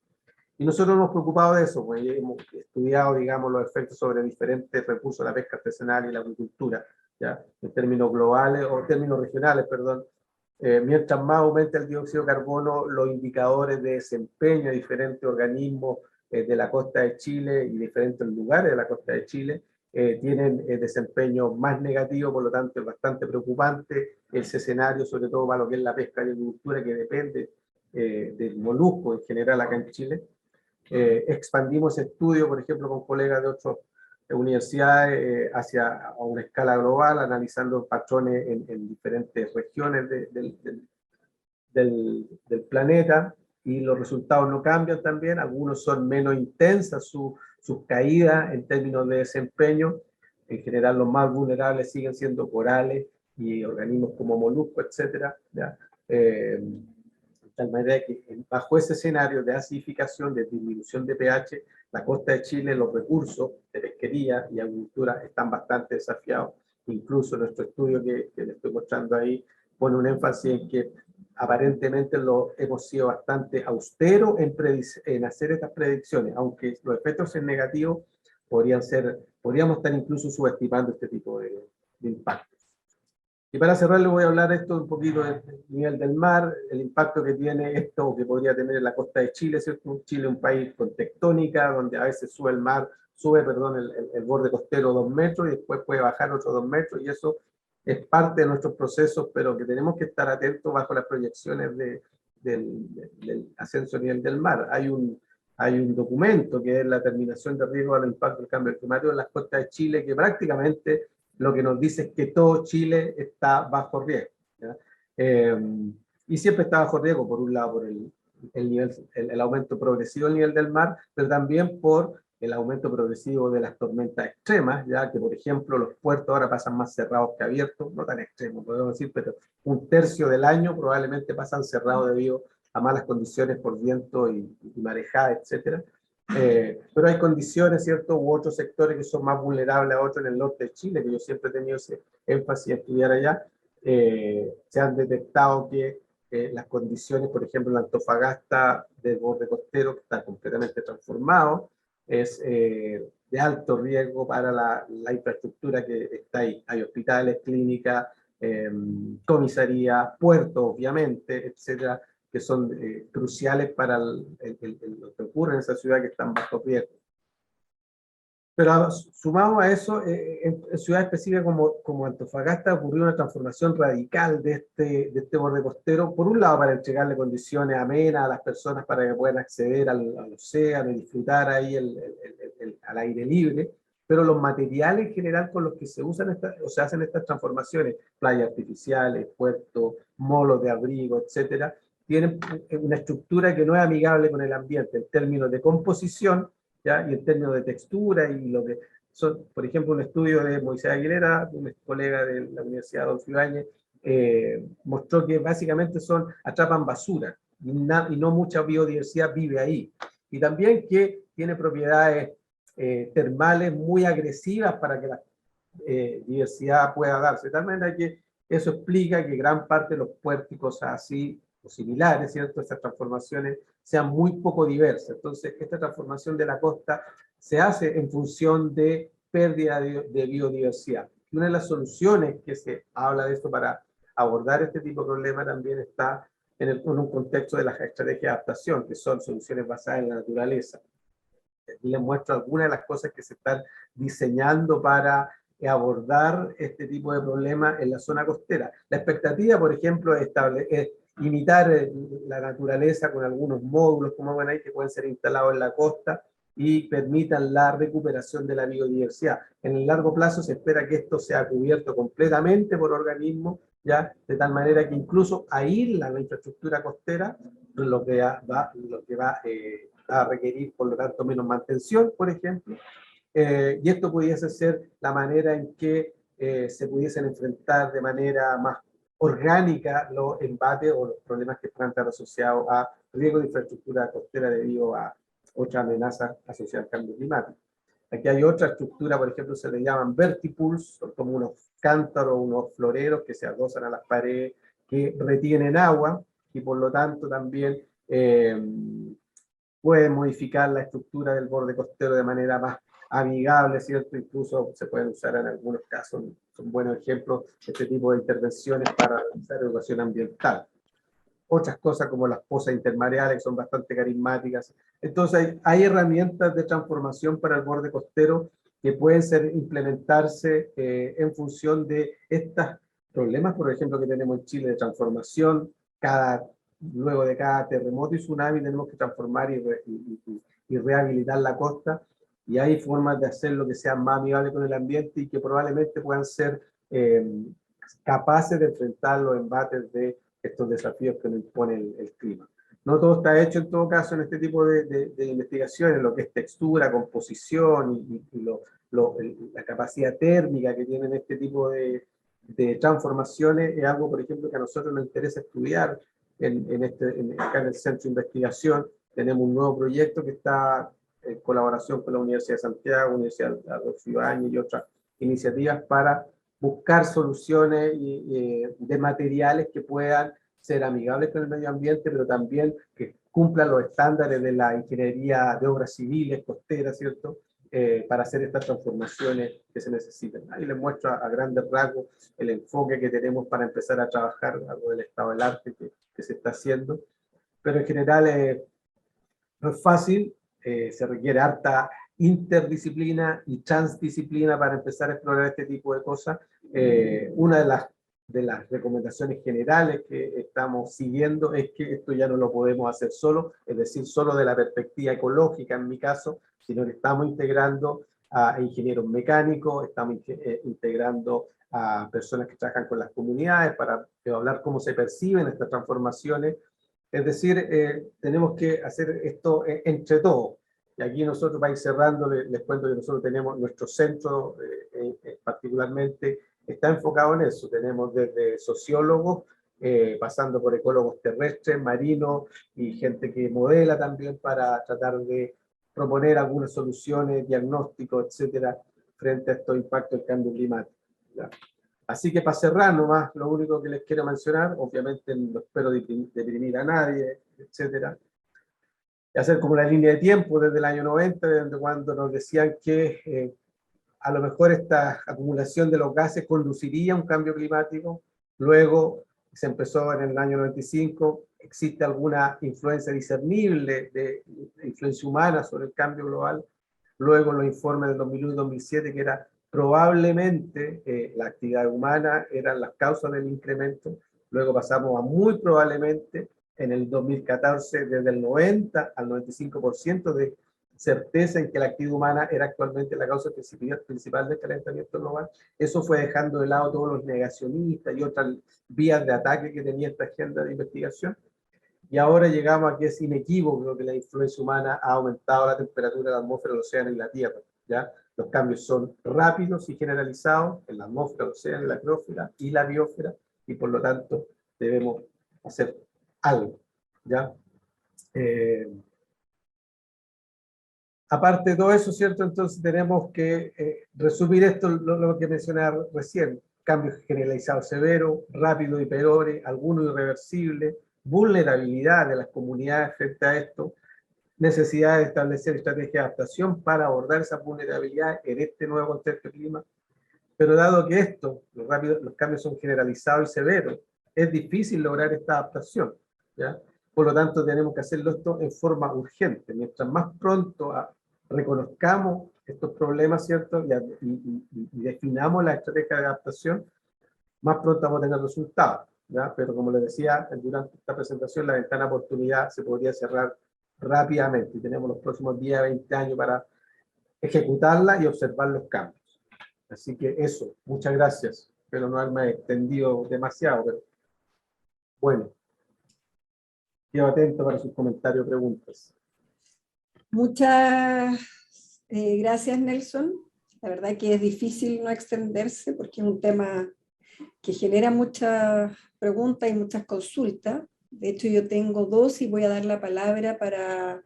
Y nosotros nos hemos preocupado de eso, pues hemos estudiado, digamos, los efectos sobre diferentes recursos de la pesca artesanal y la agricultura, ¿ya? En términos globales, o términos regionales, perdón. Mientras más aumenta el dióxido de carbono, los indicadores de desempeño de diferentes organismos de la costa de Chile y diferentes lugares de la costa de Chile tienen desempeño más negativo, por lo tanto es bastante preocupante ese escenario, sobre todo para lo que es la pesca y agricultura, que depende del molusco en general acá en Chile. Expandimos estudios, por ejemplo, con colegas de otras universidades hacia una escala global, analizando patrones en diferentes regiones del planeta, y los resultados no cambian también. Algunos son menos intensas sus caídas en términos de desempeño. En general, los más vulnerables siguen siendo corales y organismos como moluscos, etcétera, ¿ya? De tal manera que bajo ese escenario de acidificación, de disminución de pH, la costa de Chile, los recursos de pesquería y agricultura están bastante desafiados. Incluso nuestro estudio que les estoy mostrando ahí pone un énfasis en que aparentemente hemos sido bastante austeros en hacer estas predicciones, aunque los efectos en negativo podríamos estar incluso subestimando este tipo de impacto. Y para cerrar, les voy a hablar esto un poquito del nivel del mar, el impacto que tiene esto, o que podría tener en la costa de Chile, ¿cierto? Chile es un país con tectónica, donde a veces sube el borde costero 2 metros y después puede bajar otros 2 metros, y eso es parte de nuestros procesos, pero que tenemos que estar atentos bajo las proyecciones del ascenso a nivel del mar. Hay un documento que es la determinación de riesgo al impacto del cambio climático en las costas de Chile, que prácticamente lo que nos dice es que todo Chile está bajo riesgo, ¿ya? Y siempre está bajo riesgo, por un lado, por el aumento progresivo del nivel del mar, pero también por el aumento progresivo de las tormentas extremas, ya que, por ejemplo, los puertos ahora pasan más cerrados que abiertos, no tan extremos, podemos decir, pero 1/3 del año probablemente pasan cerrados debido a malas condiciones por viento y marejada, etcétera. Pero hay condiciones, ¿cierto?, u otros sectores que son más vulnerables a otros en el norte de Chile, que yo siempre he tenido ese énfasis en estudiar allá. Se han detectado que las condiciones, por ejemplo, en Antofagasta, del borde costero, que está completamente transformado, es de alto riesgo para la infraestructura que está ahí. Hay hospitales, clínicas, comisarías, puertos, obviamente, etcétera, que son cruciales para lo que ocurre en esa ciudad, que están bajo riesgo. Pero sumado a eso, en ciudades específicas como Antofagasta ocurrió una transformación radical de este borde costero, por un lado para entregarle condiciones amenas a las personas para que puedan acceder al océano y disfrutar ahí al aire libre, pero los materiales en general con los que se usan o se hacen estas transformaciones, playas artificiales, puertos, molos de abrigo, etcétera, tienen una estructura que no es amigable con el ambiente en términos de composición, ¿ya? Y en términos de textura, y lo que son, por ejemplo, un estudio de Moisés Aguilera, un colega de la Universidad Adolfo Ibáñez, mostró que básicamente atrapan basura, y no mucha biodiversidad vive ahí. Y también que tiene propiedades termales muy agresivas para que la diversidad pueda darse. De tal manera que eso explica que gran parte de los puertos así, o similares, ¿cierto?, estas transformaciones sean muy poco diversas. Entonces, esta transformación de la costa se hace en función de pérdida de biodiversidad. Y una de las soluciones que se habla de esto para abordar este tipo de problema también está en un contexto de las estrategias de adaptación, que son soluciones basadas en la naturaleza. Aquí les muestro algunas de las cosas que se están diseñando para abordar este tipo de problemas en la zona costera. La expectativa, por ejemplo, es imitar la naturaleza con algunos módulos, como ven ahí, que pueden ser instalados en la costa y permitan la recuperación de la biodiversidad. En el largo plazo se espera que esto sea cubierto completamente por organismos, ya, de tal manera que incluso aísla la infraestructura costera, lo que va a requerir, por lo tanto, menos mantención, por ejemplo, y esto pudiese ser la manera en que se pudiesen enfrentar de manera más orgánica los embates o los problemas que están asociados a riesgo de infraestructura costera debido a otras amenazas asociadas al cambio climático. Aquí hay otra estructura, por ejemplo, se le llaman vertipools, son como unos cántaros, unos floreros que se adosan a las paredes, que retienen agua y por lo tanto también pueden modificar la estructura del borde costero de manera más amigable, ¿cierto? Incluso se pueden usar en algunos casos, son buenos ejemplos de este tipo de intervenciones para realizar educación ambiental. Otras cosas como las pozas intermareales que son bastante carismáticas. Entonces hay herramientas de transformación para el borde costero que pueden implementarse en función de estos problemas, por ejemplo, que tenemos en Chile de transformación. Luego de cada terremoto y tsunami tenemos que transformar y rehabilitar la costa, y hay formas de hacerlo que sean más amigables con el ambiente y que probablemente puedan ser capaces de enfrentar los embates de estos desafíos que nos impone el clima. No todo está hecho en todo caso en este tipo de investigaciones, lo que es textura, composición y la capacidad térmica que tienen este tipo de transformaciones es algo, por ejemplo, que a nosotros nos interesa estudiar acá en el Centro de Investigación. Tenemos un nuevo proyecto que está en colaboración con la Universidad de Santiago, Universidad Adolfo Ibáñez y otras iniciativas para buscar soluciones de materiales que puedan ser amigables con el medio ambiente, pero también que cumplan los estándares de la ingeniería de obras civiles, costeras, ¿cierto? Para hacer estas transformaciones que se necesitan. Ahí les muestro a grandes rasgos el enfoque que tenemos para empezar a trabajar, algo del estado del arte que se está haciendo, pero en general no es fácil, se requiere harta interdisciplina y transdisciplina para empezar a explorar este tipo de cosas. Una de las recomendaciones generales que estamos siguiendo es que esto ya no lo podemos hacer solo, es decir, solo de la perspectiva ecológica en mi caso, sino que estamos integrando a ingenieros mecánicos, estamos integrando a personas que trabajan con las comunidades para hablar cómo se perciben estas transformaciones. Es decir, tenemos que hacer esto entre todos. Y aquí nosotros, para ir cerrando, les cuento que nosotros tenemos nuestro centro, particularmente, está enfocado en eso. Tenemos desde sociólogos, pasando por ecólogos terrestres, marinos y gente que modela también para tratar de proponer algunas soluciones, diagnósticos, etcétera, frente a estos impactos del cambio climático, ¿ya? Así que para cerrar nomás, lo único que les quiero mencionar, obviamente no espero deprimir a nadie, etcétera, y hacer como una línea de tiempo desde el año 90, desde cuando nos decían que a lo mejor esta acumulación de los gases conduciría a un cambio climático. Luego se empezó en el año 95, existe alguna influencia discernible de influencia humana sobre el cambio global. Luego los informes del 2001 y 2007, que era probablemente la actividad humana eran las causas del incremento. Luego pasamos a muy probablemente en el 2014, desde el 90 al 95% de certeza en que la actividad humana era actualmente la causa principal del calentamiento global. Eso fue dejando de lado todos los negacionistas y otras vías de ataque que tenía esta agenda de investigación. Y ahora llegamos a que es inequívoco que la influencia humana ha aumentado la temperatura de la atmósfera, el océano y la Tierra, ¿ya? Los cambios son rápidos y generalizados en la atmósfera, el océano, la criósfera y la biosfera, y por lo tanto debemos hacer algo, ¿ya? Aparte de todo eso, ¿cierto? Entonces tenemos que resumir esto, lo que mencioné recién: cambios generalizados severos, rápidos y peores, algunos irreversibles, vulnerabilidad de las comunidades frente a esto, necesidad de establecer estrategias de adaptación para abordar esa vulnerabilidad en este nuevo contexto de clima. Pero dado que los cambios son generalizados y severos, es difícil lograr esta adaptación, ¿ya? Por lo tanto, tenemos que hacerlo esto en forma urgente. Mientras más pronto reconozcamos estos problemas, ¿cierto? Y definamos la estrategia de adaptación, más pronto vamos a tener resultados, ¿ya? Pero como les decía, durante esta presentación, la ventana de oportunidad se podría cerrar rápidamente y tenemos los próximos 10 a 20 años para ejecutarla y observar los cambios. Así que eso, muchas gracias. Espero no haberme extendido demasiado, pero bueno, quedo atento para sus comentarios o preguntas. Muchas gracias, Nelson. La verdad que es difícil no extenderse porque es un tema que genera muchas preguntas y muchas consultas. De hecho, yo tengo dos y voy a dar la palabra para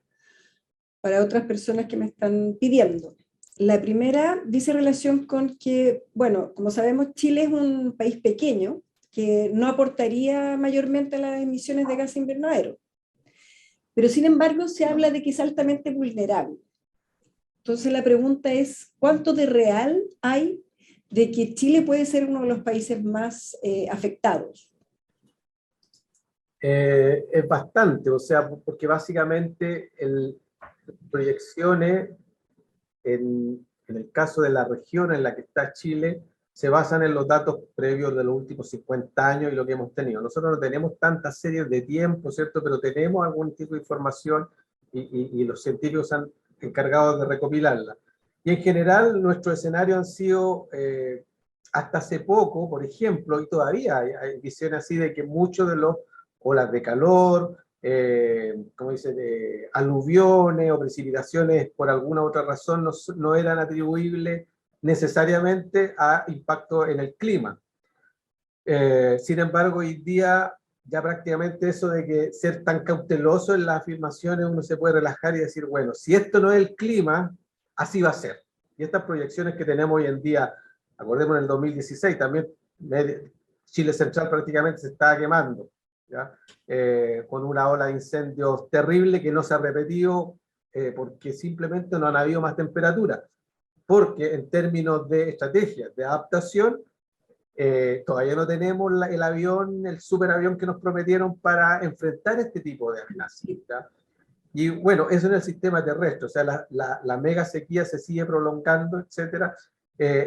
otras personas que me están pidiendo. La primera dice relación con que, bueno, como sabemos, Chile es un país pequeño que no aportaría mayormente a las emisiones de gas invernadero, pero sin embargo se habla de que es altamente vulnerable. Entonces la pregunta es, ¿cuánto de real hay de que Chile puede ser uno de los países más afectados? Es bastante, o sea, porque básicamente proyecciones en el caso de la región en la que está Chile se basan en los datos previos de los últimos 50 años y lo que hemos tenido. Nosotros no tenemos tantas series de tiempo, ¿cierto? Pero tenemos algún tipo de información y los científicos se han encargado de recopilarla. Y en general nuestros escenarios han sido, hasta hace poco, por ejemplo, y todavía hay visiones así de que muchos de los olas de calor, como dice, de aluviones o precipitaciones por alguna otra razón no eran atribuibles necesariamente a impacto en el clima. Sin embargo, hoy día ya prácticamente eso de que ser tan cauteloso en las afirmaciones, uno se puede relajar y decir, bueno, si esto no es el clima, así va a ser. Y estas proyecciones que tenemos hoy en día, acordemos en el 2016, también Chile Central prácticamente se estaba quemando, ¿ya? Con una ola de incendios terrible que no se ha repetido porque simplemente no han habido más temperatura. Porque en términos de estrategias de adaptación, todavía no tenemos el avión, el superavión que nos prometieron para enfrentar este tipo de amenazas, ¿ya? Y bueno, eso en el sistema terrestre, o sea, la mega sequía se sigue prolongando, etcétera.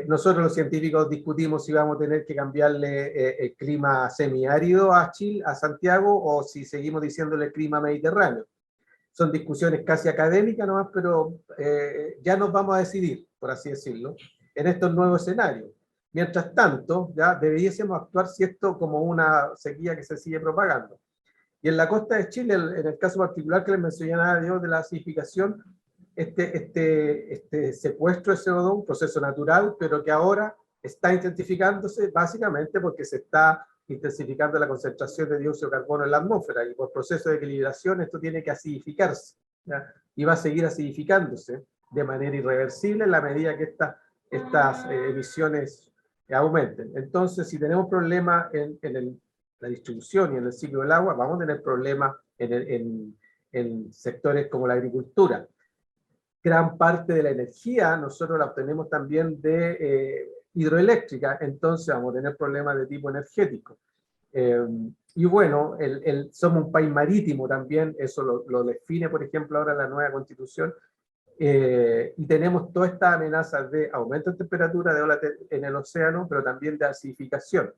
Nosotros los científicos discutimos si vamos a tener que cambiarle el clima semiárido a Chile, a Santiago, o si seguimos diciéndole clima mediterráneo. Son discusiones casi académicas nomás, pero ya nos vamos a decidir, por así decirlo, en estos nuevos escenarios. Mientras tanto, ya deberíamos actuar si esto como una sequía que se sigue propagando. Y en la costa de Chile, en el caso particular que les mencionaba yo de la acidificación, este secuestro de CO2, un proceso natural, pero que ahora está intensificándose básicamente porque se está intensificando la concentración de dióxido de carbono en la atmósfera y por proceso de equilibración esto tiene que acidificarse, ¿ya? Y va a seguir acidificándose de manera irreversible en la medida que estas emisiones aumenten. Entonces, si tenemos problemas en la distribución y en el ciclo del agua, vamos a tener problemas en sectores como la agricultura. Gran parte de la energía nosotros la obtenemos también de hidroeléctrica, entonces vamos a tener problemas de tipo energético. Y bueno, somos un país marítimo también, eso lo define, por ejemplo, ahora la nueva constitución, y tenemos todas estas amenazas de aumento de temperatura, de olas en el océano, pero también de acidificación.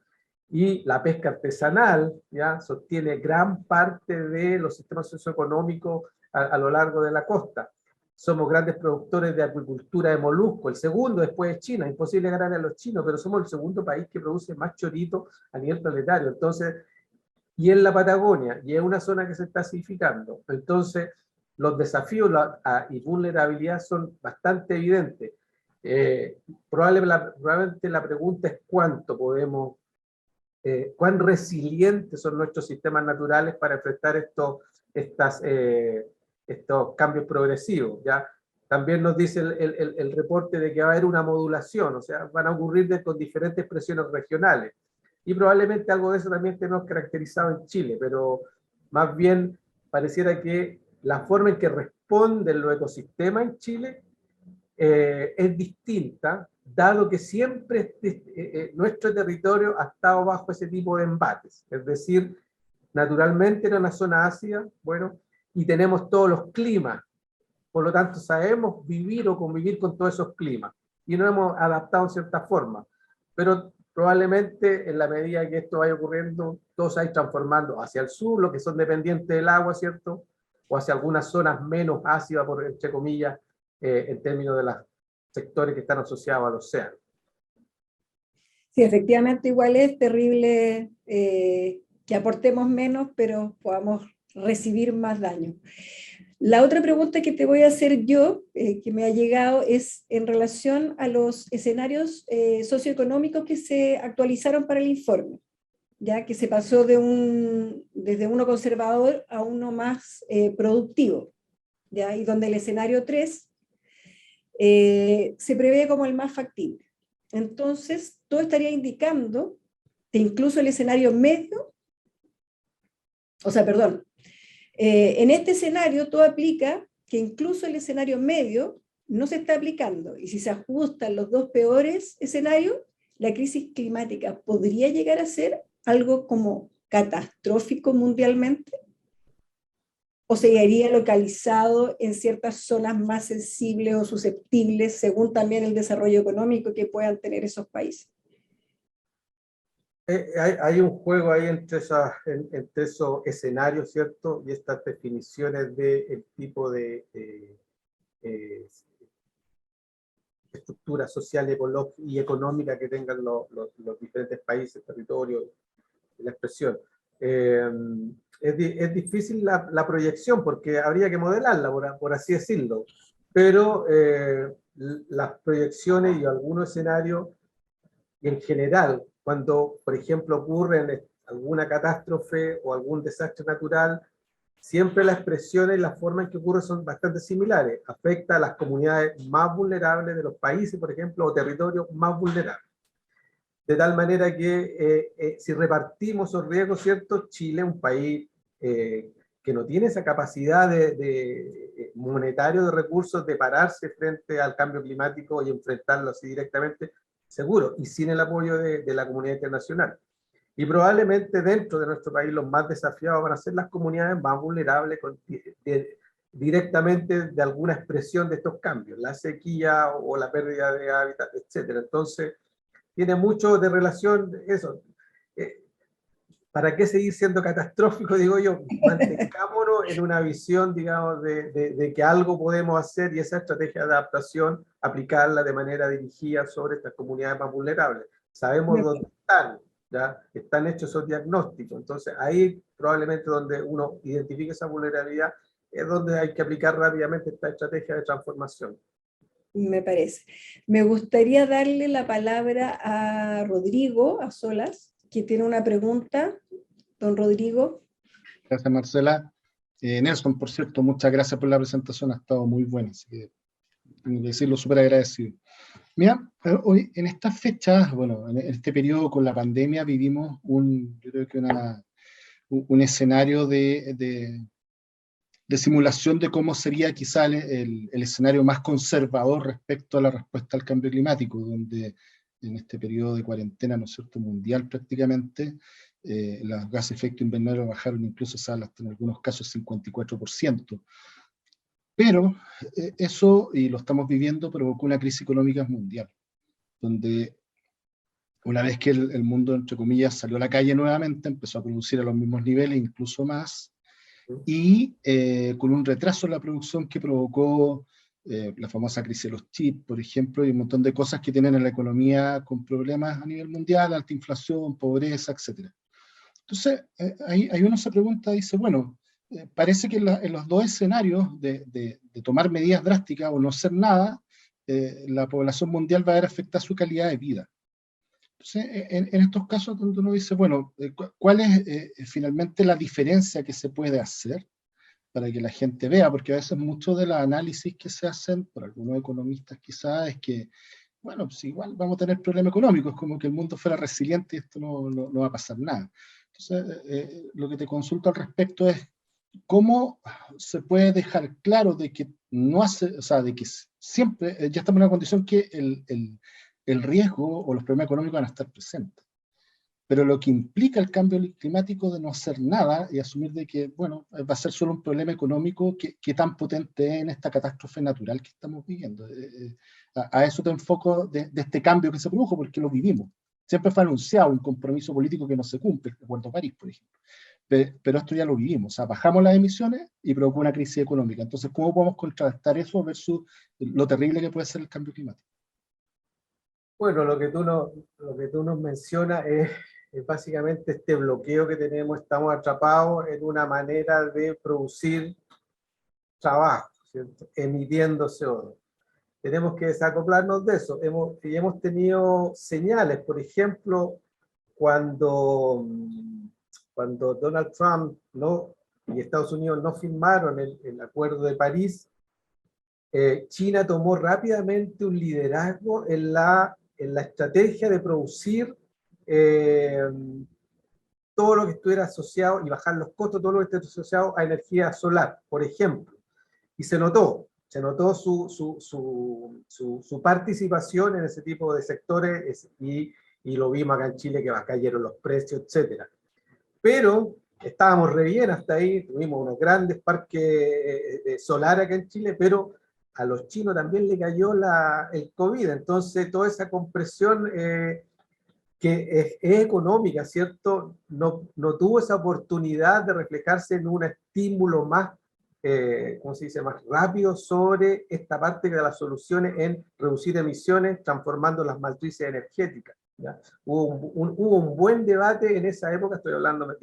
Y la pesca artesanal ya sostiene gran parte de los sistemas socioeconómicos a lo largo de la costa. Somos grandes productores de acuicultura de molusco, el segundo después de China, imposible ganar a los chinos, pero somos el segundo país que produce más chorito a nivel planetario. Entonces, y en la Patagonia, y es una zona que se está acidificando. Entonces, los desafíos y vulnerabilidad son bastante evidentes. Probablemente la pregunta es cuánto podemos, cuán resilientes son nuestros sistemas naturales para enfrentar estos cambios progresivos, ¿ya? También nos dice el reporte de que va a haber una modulación, o sea, van a ocurrir con diferentes presiones regionales. Y probablemente algo de eso también tenemos caracterizado en Chile, pero más bien pareciera que la forma en que responden los ecosistemas en Chile es distinta, dado que siempre nuestro territorio ha estado bajo ese tipo de embates. Es decir, naturalmente era una zona ácida, bueno, y tenemos todos los climas. Por lo tanto, sabemos vivir o convivir con todos esos climas. Y nos hemos adaptado en cierta forma. Pero probablemente en la medida que esto vaya ocurriendo, todo se va a ir transformando hacia el sur, lo que son dependientes del agua, ¿cierto? O hacia algunas zonas menos ácidas, entre comillas, en términos de los sectores que están asociados al océano. Sí, efectivamente igual es terrible que aportemos menos, pero podamos recibir más daño. La otra pregunta que te voy a hacer yo, que me ha llegado, es en relación a los escenarios socioeconómicos que se actualizaron para el informe, ya que se pasó desde uno conservador a uno más productivo, ¿ya? Y donde el escenario 3 se prevé como el más factible. Entonces, todo estaría indicando que incluso el escenario medio, o sea, perdón, en este escenario todo aplica que incluso el escenario medio no se está aplicando, y si se ajustan los dos peores escenarios, la crisis climática podría llegar a ser algo como catastrófico mundialmente, o seguiría localizado en ciertas zonas más sensibles o susceptibles, según también el desarrollo económico que puedan tener esos países. Hay un juego ahí entre esos escenarios, ¿cierto? Y estas definiciones del tipo de estructura social y económica que tengan los diferentes países, territorios, la expresión. Es difícil la proyección porque habría que modelarla, por así decirlo, pero las proyecciones y algunos escenarios, y en general, cuando, por ejemplo, ocurre alguna catástrofe o algún desastre natural, siempre las expresiones y la forma en que ocurre son bastante similares. Afecta a las comunidades más vulnerables de los países, por ejemplo, o territorios más vulnerables. De tal manera que si repartimos esos riesgos, ¿cierto? Chile, un país que no tiene esa capacidad monetario de recursos de pararse frente al cambio climático y enfrentarlo así directamente, seguro, y sin el apoyo de la comunidad internacional. Y probablemente dentro de nuestro país los más desafiados van a ser las comunidades más vulnerables directamente de alguna expresión de estos cambios, la sequía o la pérdida de hábitat, etc. Entonces, tiene mucho de relación eso. ¿Para qué seguir siendo catastrófico? Digo yo, mantengámonos en una visión, digamos, de que algo podemos hacer y esa estrategia de adaptación, aplicarla de manera dirigida sobre estas comunidades más vulnerables. Sabemos dónde están, ¿ya? Están hechos esos diagnósticos. Entonces, ahí probablemente donde uno identifique esa vulnerabilidad es donde hay que aplicar rápidamente esta estrategia de transformación. Me parece. Me gustaría darle la palabra a Rodrigo, a Solas, que tiene una pregunta. Don Rodrigo. Gracias, Marcela. Nelson, por cierto, muchas gracias por la presentación, ha estado muy buena, así que tengo que decirlo súper agradecido. Mira, hoy en estas fechas, bueno, en este periodo con la pandemia vivimos yo creo que un escenario de simulación de cómo sería quizá el escenario más conservador respecto a la respuesta al cambio climático, donde en este periodo de cuarentena, ¿no es cierto?, mundial prácticamente, los gases de efecto invernadero bajaron incluso hasta en algunos casos 54%. Pero eso, y lo estamos viviendo, provocó una crisis económica mundial, donde una vez que el mundo, entre comillas, salió a la calle nuevamente, empezó a producir a los mismos niveles, incluso más, y con un retraso en la producción que provocó la famosa crisis de los chips, por ejemplo, y un montón de cosas que tienen en la economía con problemas a nivel mundial, alta inflación, pobreza, etc. Entonces, ahí uno se pregunta, dice, bueno, parece que en los dos escenarios de tomar medidas drásticas o no hacer nada, la población mundial va a ver afectada su calidad de vida. Entonces, en estos casos donde uno dice, bueno, ¿cuál es finalmente la diferencia que se puede hacer para que la gente vea? Porque a veces mucho de los análisis que se hacen por algunos economistas quizás es que, bueno, pues igual vamos a tener problemas económicos, como que el mundo fuera resiliente y esto no va a pasar nada. Entonces, lo que te consulto al respecto es cómo se puede dejar claro de que no hace, o sea, de que siempre ya estamos en una condición que el riesgo o los problemas económicos van a estar presentes. Pero lo que implica el cambio climático de no hacer nada y asumir de que, bueno, va a ser solo un problema económico que tan potente es en esta catástrofe natural que estamos viviendo. A eso te enfoco de este cambio que se produjo, porque lo vivimos. Siempre fue anunciado un compromiso político que no se cumple, el Acuerdo de París, por ejemplo. Pero esto ya lo vivimos, o sea, bajamos las emisiones y provocó una crisis económica. Entonces, ¿cómo podemos contrastar eso versus lo terrible que puede ser el cambio climático? Bueno, lo que tú nos mencionas es básicamente este bloqueo que tenemos, estamos atrapados en una manera de producir trabajo, ¿cierto? Emitiendo CO2. Tenemos que desacoplarnos de eso. Hemos tenido señales, por ejemplo, cuando Donald Trump y Estados Unidos no firmaron el Acuerdo de París, China tomó rápidamente un liderazgo en la estrategia de producir todo lo que estuviera asociado y bajar los costos, todo lo que esté asociado a energía solar, por ejemplo. Y se notó su participación en ese tipo de sectores y lo vimos acá en Chile que cayeron los precios, etc. Pero estábamos re bien hasta ahí, tuvimos unos grandes parques solares acá en Chile, pero a los chinos también le cayó el COVID, entonces toda esa compresión que es económica, ¿cierto? No tuvo esa oportunidad de reflejarse en un estímulo más, ¿cómo se dice?, más rápido sobre esta parte de las soluciones en reducir emisiones, transformando las matrices energéticas, ¿ya? Hubo un buen debate en esa época, estoy hablando de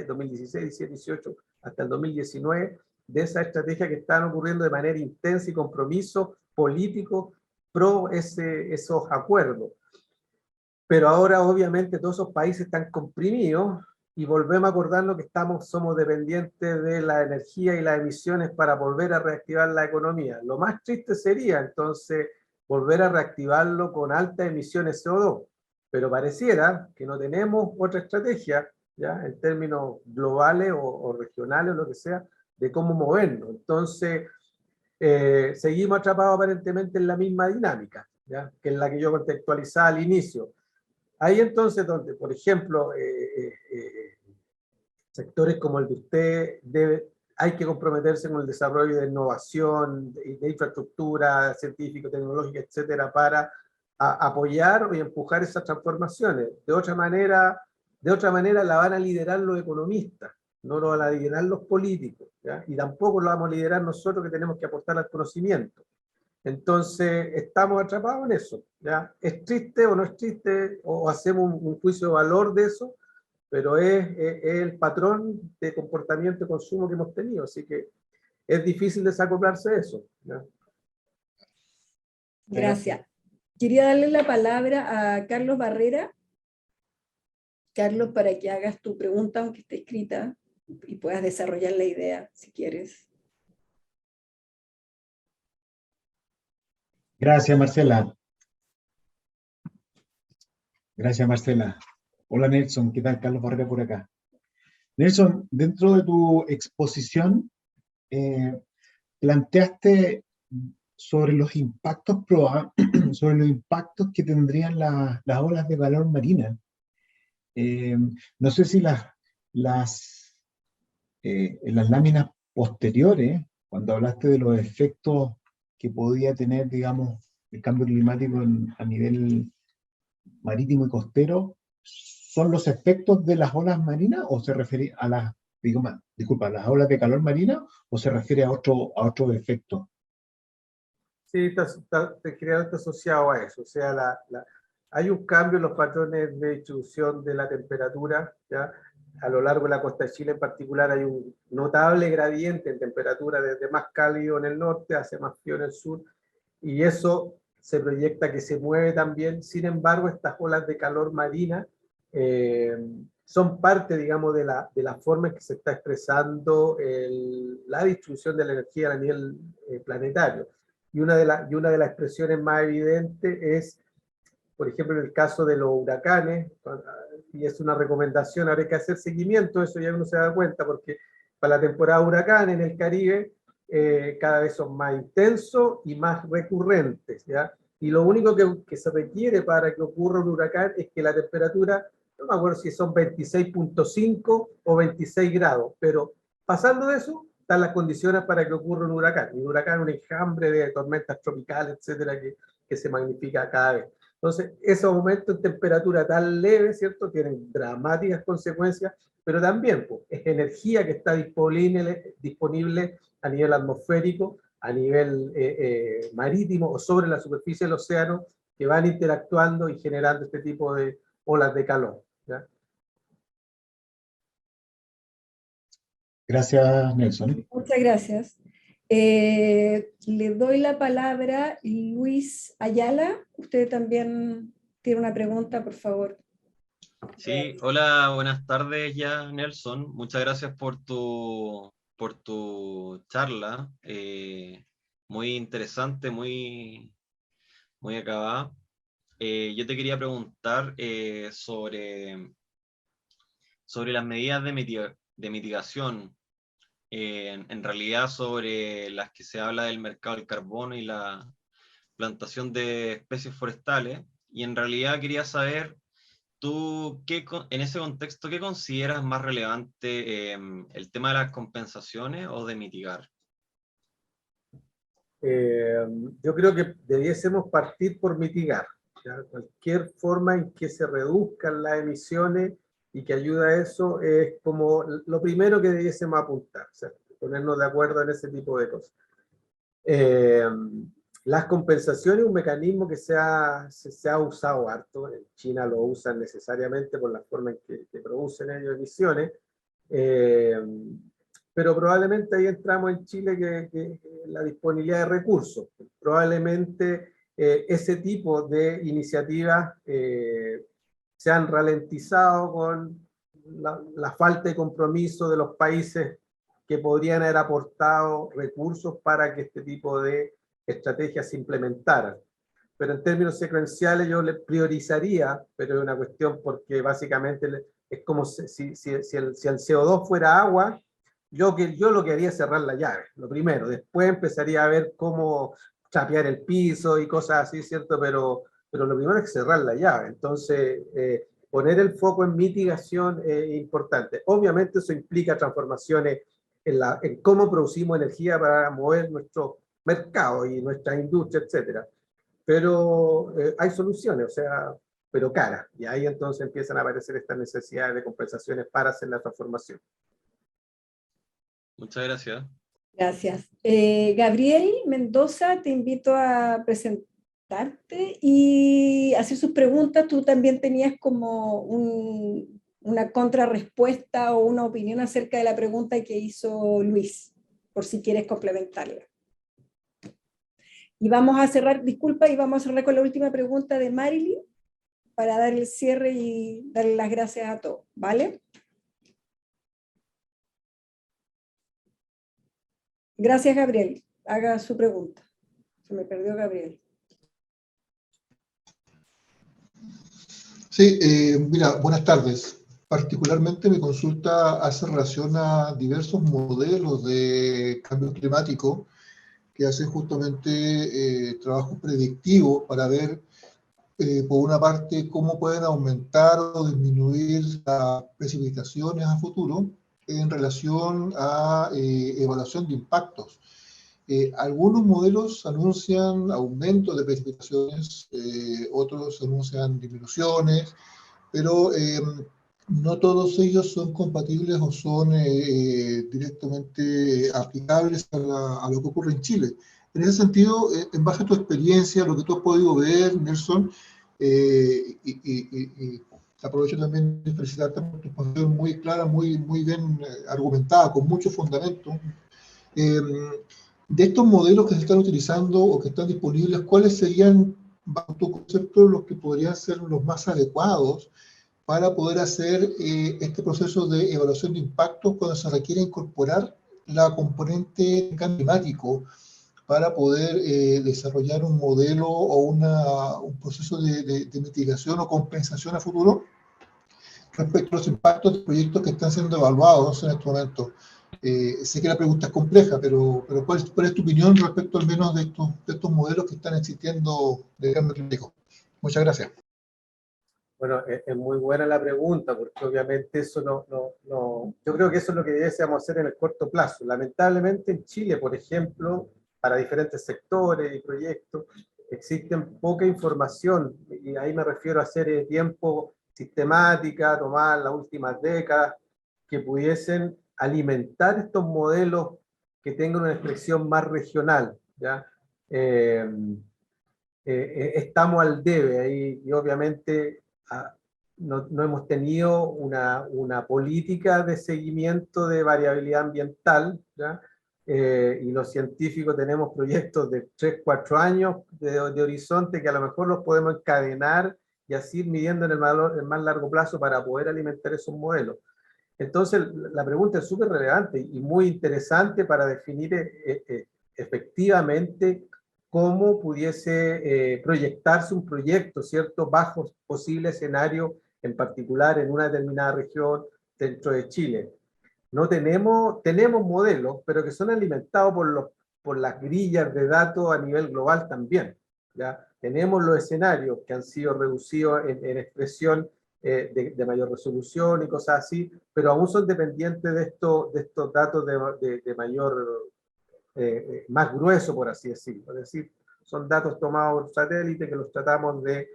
2016, 17, 18, hasta el 2019, de esa estrategia que estaban ocurriendo de manera intensa y compromiso político pro esos acuerdos. Pero ahora obviamente todos esos países están comprimidos y volvemos a acordarnos que somos dependientes de la energía y las emisiones para volver a reactivar la economía. Lo más triste sería entonces volver a reactivarlo con altas emisiones CO2, pero pareciera que no tenemos otra estrategia, ¿ya?, en términos globales o regionales o lo que sea, de cómo movernos. Entonces, seguimos atrapados aparentemente en la misma dinámica, ¿ya?, que es la que yo contextualizaba al inicio. Ahí entonces donde, por ejemplo, sectores como el de usted, hay que comprometerse con el desarrollo de innovación, de infraestructura científica, tecnológica, etcétera, para apoyar y empujar esas transformaciones. De otra manera la van a liderar los economistas, no lo van a liderar los políticos, ¿ya? Y tampoco lo vamos a liderar nosotros, que tenemos que aportar al conocimiento. Entonces, estamos atrapados en eso, ¿ya? ¿Es triste o no es triste? ¿O hacemos un juicio de valor de eso? Pero es el patrón de comportamiento y consumo que hemos tenido, así que es difícil desacoplarse de eso, ¿ya? Gracias. Quería darle la palabra a Carlos Barrera. Carlos, para que hagas tu pregunta, aunque esté escrita, y puedas desarrollar la idea, si quieres. Gracias, Marcela. Gracias, Marcela. Hola, Nelson. ¿Qué tal? Carlos Barrera por acá. Nelson, dentro de tu exposición, planteaste sobre los impactos sobre los impactos que tendrían las olas de calor marina. No sé si en las láminas posteriores, cuando hablaste de los efectos que podía tener, digamos, el cambio climático a nivel marítimo y costero, ¿son los efectos de las olas marinas o se refiere a las olas de calor marina, o se refiere a otro efecto? Sí, está asociado a eso. O sea, hay un cambio en los patrones de distribución de la temperatura, ¿ya? A lo largo de la costa de Chile en particular hay un notable gradiente en temperatura, desde más cálido en el norte hacia más frío en el sur, y eso se proyecta que se mueve también. Sin embargo, estas olas de calor marina son parte, digamos, de la forma en que se está expresando la distribución de la energía a nivel planetario. Y una de las expresiones más evidentes es, por ejemplo, en el caso de los huracanes, y es una recomendación, ahora hay que hacer seguimiento, eso ya uno se da cuenta, porque para la temporada de huracán en el Caribe cada vez son más intensos y más recurrentes, ¿ya? Y lo único que se requiere para que ocurra un huracán es que la temperatura, no me acuerdo si son 26.5 o 26 grados, pero pasando de eso, están las condiciones para que ocurra un huracán. Y un huracán es un enjambre de tormentas tropicales, etcétera, que se magnifica cada vez. Entonces, esos aumentos en temperatura tan leves, ¿cierto?, tienen dramáticas consecuencias, pero también pues, es energía que está disponible a nivel atmosférico, a nivel marítimo o sobre la superficie del océano, que van interactuando y generando este tipo de olas de calor, ¿ya? Gracias, Nelson. Muchas gracias. Le doy la palabra a Luis Ayala. Usted también tiene una pregunta, por favor. Sí, hola, buenas tardes ya, Nelson. Muchas gracias por tu charla. muy interesante, muy acabada. Yo te quería preguntar sobre las medidas de mitigación, en realidad sobre las que se habla del mercado del carbono y la plantación de especies forestales, y en realidad quería saber, tú, en ese contexto, ¿qué consideras más relevante, el tema de las compensaciones o de mitigar? Yo creo que debiésemos partir por mitigar, ¿ya? Cualquier forma en que se reduzcan las emisiones y que ayuda a eso es como lo primero que debiésemos apuntar, o sea, ponernos de acuerdo en ese tipo de cosas. Las compensaciones, un mecanismo que se ha usado harto, en China lo usan necesariamente por la forma en que producen ellos emisiones, pero probablemente ahí entramos en Chile que la disponibilidad de recursos. Probablemente ese tipo de iniciativas se han ralentizado con la falta de compromiso de los países que podrían haber aportado recursos para que este tipo de estrategias se implementaran. Pero en términos secuenciales yo le priorizaría, pero es una cuestión porque básicamente es como si el CO2 fuera agua, yo lo que haría es cerrar la llave, lo primero. Después empezaría a ver cómo chapear el piso y cosas así, ¿cierto? Pero lo primero es cerrar la llave. Entonces, poner el foco en mitigación es importante. Obviamente eso implica transformaciones en cómo producimos energía para mover nuestro mercado y nuestra industria, etcétera. Pero hay soluciones, o sea, pero caras. Y ahí entonces empiezan a aparecer estas necesidades de compensaciones para hacer la transformación. Muchas gracias. Gracias. Gabriel Mendoza, te invito a presentarte y hacer sus preguntas. Tú también tenías como una contrarrespuesta o una opinión acerca de la pregunta que hizo Luis, por si quieres complementarla. Y vamos a cerrar, disculpa, y vamos a cerrar con la última pregunta de Marilyn para dar el cierre y darle las gracias a todos, ¿vale? Gracias, Gabriel. Haga su pregunta. Se me perdió Gabriel. Sí, mira, buenas tardes. Particularmente mi consulta hace relación a diversos modelos de cambio climático que hacen justamente trabajos predictivos para ver, por una parte, cómo pueden aumentar o disminuir las precipitaciones a futuro en relación a evaluación de impactos. Algunos modelos anuncian aumento de precipitaciones, otros anuncian disminuciones, pero no todos ellos son compatibles o son directamente aplicables a lo que ocurre en Chile. En ese sentido, en base a tu experiencia, lo que tú has podido ver, Nelson, y aprovecho también de felicitarte por tu exposición muy clara, muy bien argumentada, con mucho fundamento. De estos modelos que se están utilizando o que están disponibles, ¿cuáles serían, bajo tu concepto, los que podrían ser los más adecuados para poder hacer este proceso de evaluación de impactos cuando se requiere incorporar la componente cambio climático para poder desarrollar un modelo o un proceso de mitigación o compensación a futuro respecto a los impactos de proyectos que están siendo evaluados en este momento? Sé que la pregunta es compleja, pero ¿cuál es tu opinión respecto al menos de estos modelos que están existiendo de cambio climático? Muchas gracias. Bueno, es muy buena la pregunta, porque obviamente eso yo creo que eso es lo que deberíamos hacer en el corto plazo. Lamentablemente en Chile, por ejemplo, para diferentes sectores y proyectos, existen poca información, y ahí me refiero a serie de tiempo sistemática, tomar las últimas décadas, que pudiesen alimentar estos modelos que tengan una expresión más regional, ¿ya? Estamos al debe ahí, y obviamente no hemos tenido una política de seguimiento de variabilidad ambiental, ¿ya? Y los científicos tenemos proyectos de 3, 4 años de horizonte que a lo mejor los podemos encadenar y así ir midiendo en el más largo plazo para poder alimentar esos modelos. Entonces, la pregunta es súper relevante y muy interesante para definir efectivamente cómo pudiese proyectarse un proyecto, ¿cierto?, bajo posible escenario, en particular en una determinada región dentro de Chile. No tenemos modelos, pero que son alimentados por las grillas de datos a nivel global también, ¿ya? Tenemos los escenarios que han sido reducidos en expresión de mayor resolución y cosas así, pero aún son dependientes de estos datos de mayor, más grueso, por así decirlo. Es decir, son datos tomados por satélite que los tratamos de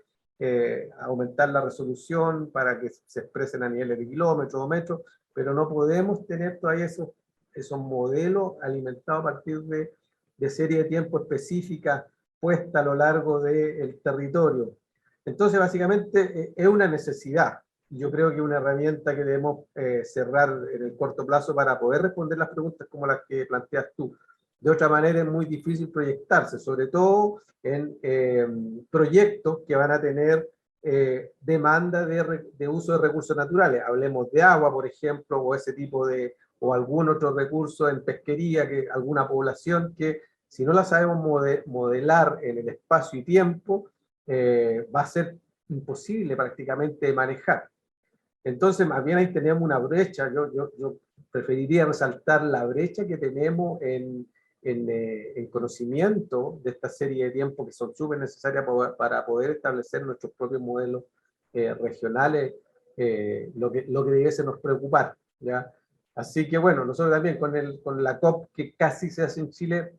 aumentar la resolución para que se expresen a niveles de kilómetros o metros, pero no podemos tener todavía esos modelos alimentados a partir de serie de tiempo específicas puesta a lo largo del territorio. Entonces, básicamente, es una necesidad. Yo creo que es una herramienta que debemos cerrar en el corto plazo para poder responder las preguntas como las que planteas tú. De otra manera, es muy difícil proyectarse, sobre todo en proyectos que van a tener demanda de uso de recursos naturales. Hablemos de agua, por ejemplo, o ese tipo o algún otro recurso en pesquería, alguna población que, si no la sabemos modelar en el espacio y tiempo, va a ser imposible prácticamente manejar. Entonces, más bien ahí tenemos una brecha. Yo preferiría resaltar la brecha que tenemos en conocimiento de esta serie de tiempos que son súper necesarias para poder establecer nuestros propios modelos regionales, lo que debiese nos preocupar, ¿ya? Así que bueno, nosotros también con la COP que casi se hace en Chile,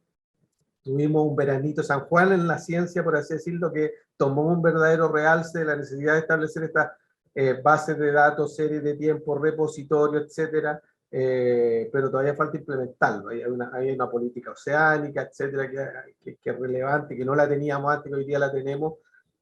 tuvimos un veranito San Juan en la ciencia, por así decirlo, que tomó un verdadero realce de la necesidad de establecer estas bases de datos, series de tiempo, repositorios, etcétera, pero todavía falta implementarlo. Hay una política oceánica, etcétera, que es relevante, que no la teníamos antes, que hoy día la tenemos,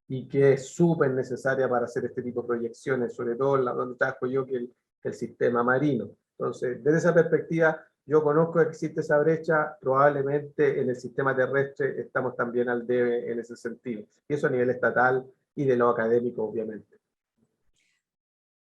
y que es súper necesaria para hacer este tipo de proyecciones, sobre todo en donde trabajo yo, que el sistema marino. Entonces, desde esa perspectiva, yo conozco que existe esa brecha, probablemente en el sistema terrestre estamos también al debe en ese sentido. Y eso a nivel estatal y de lo académico, obviamente.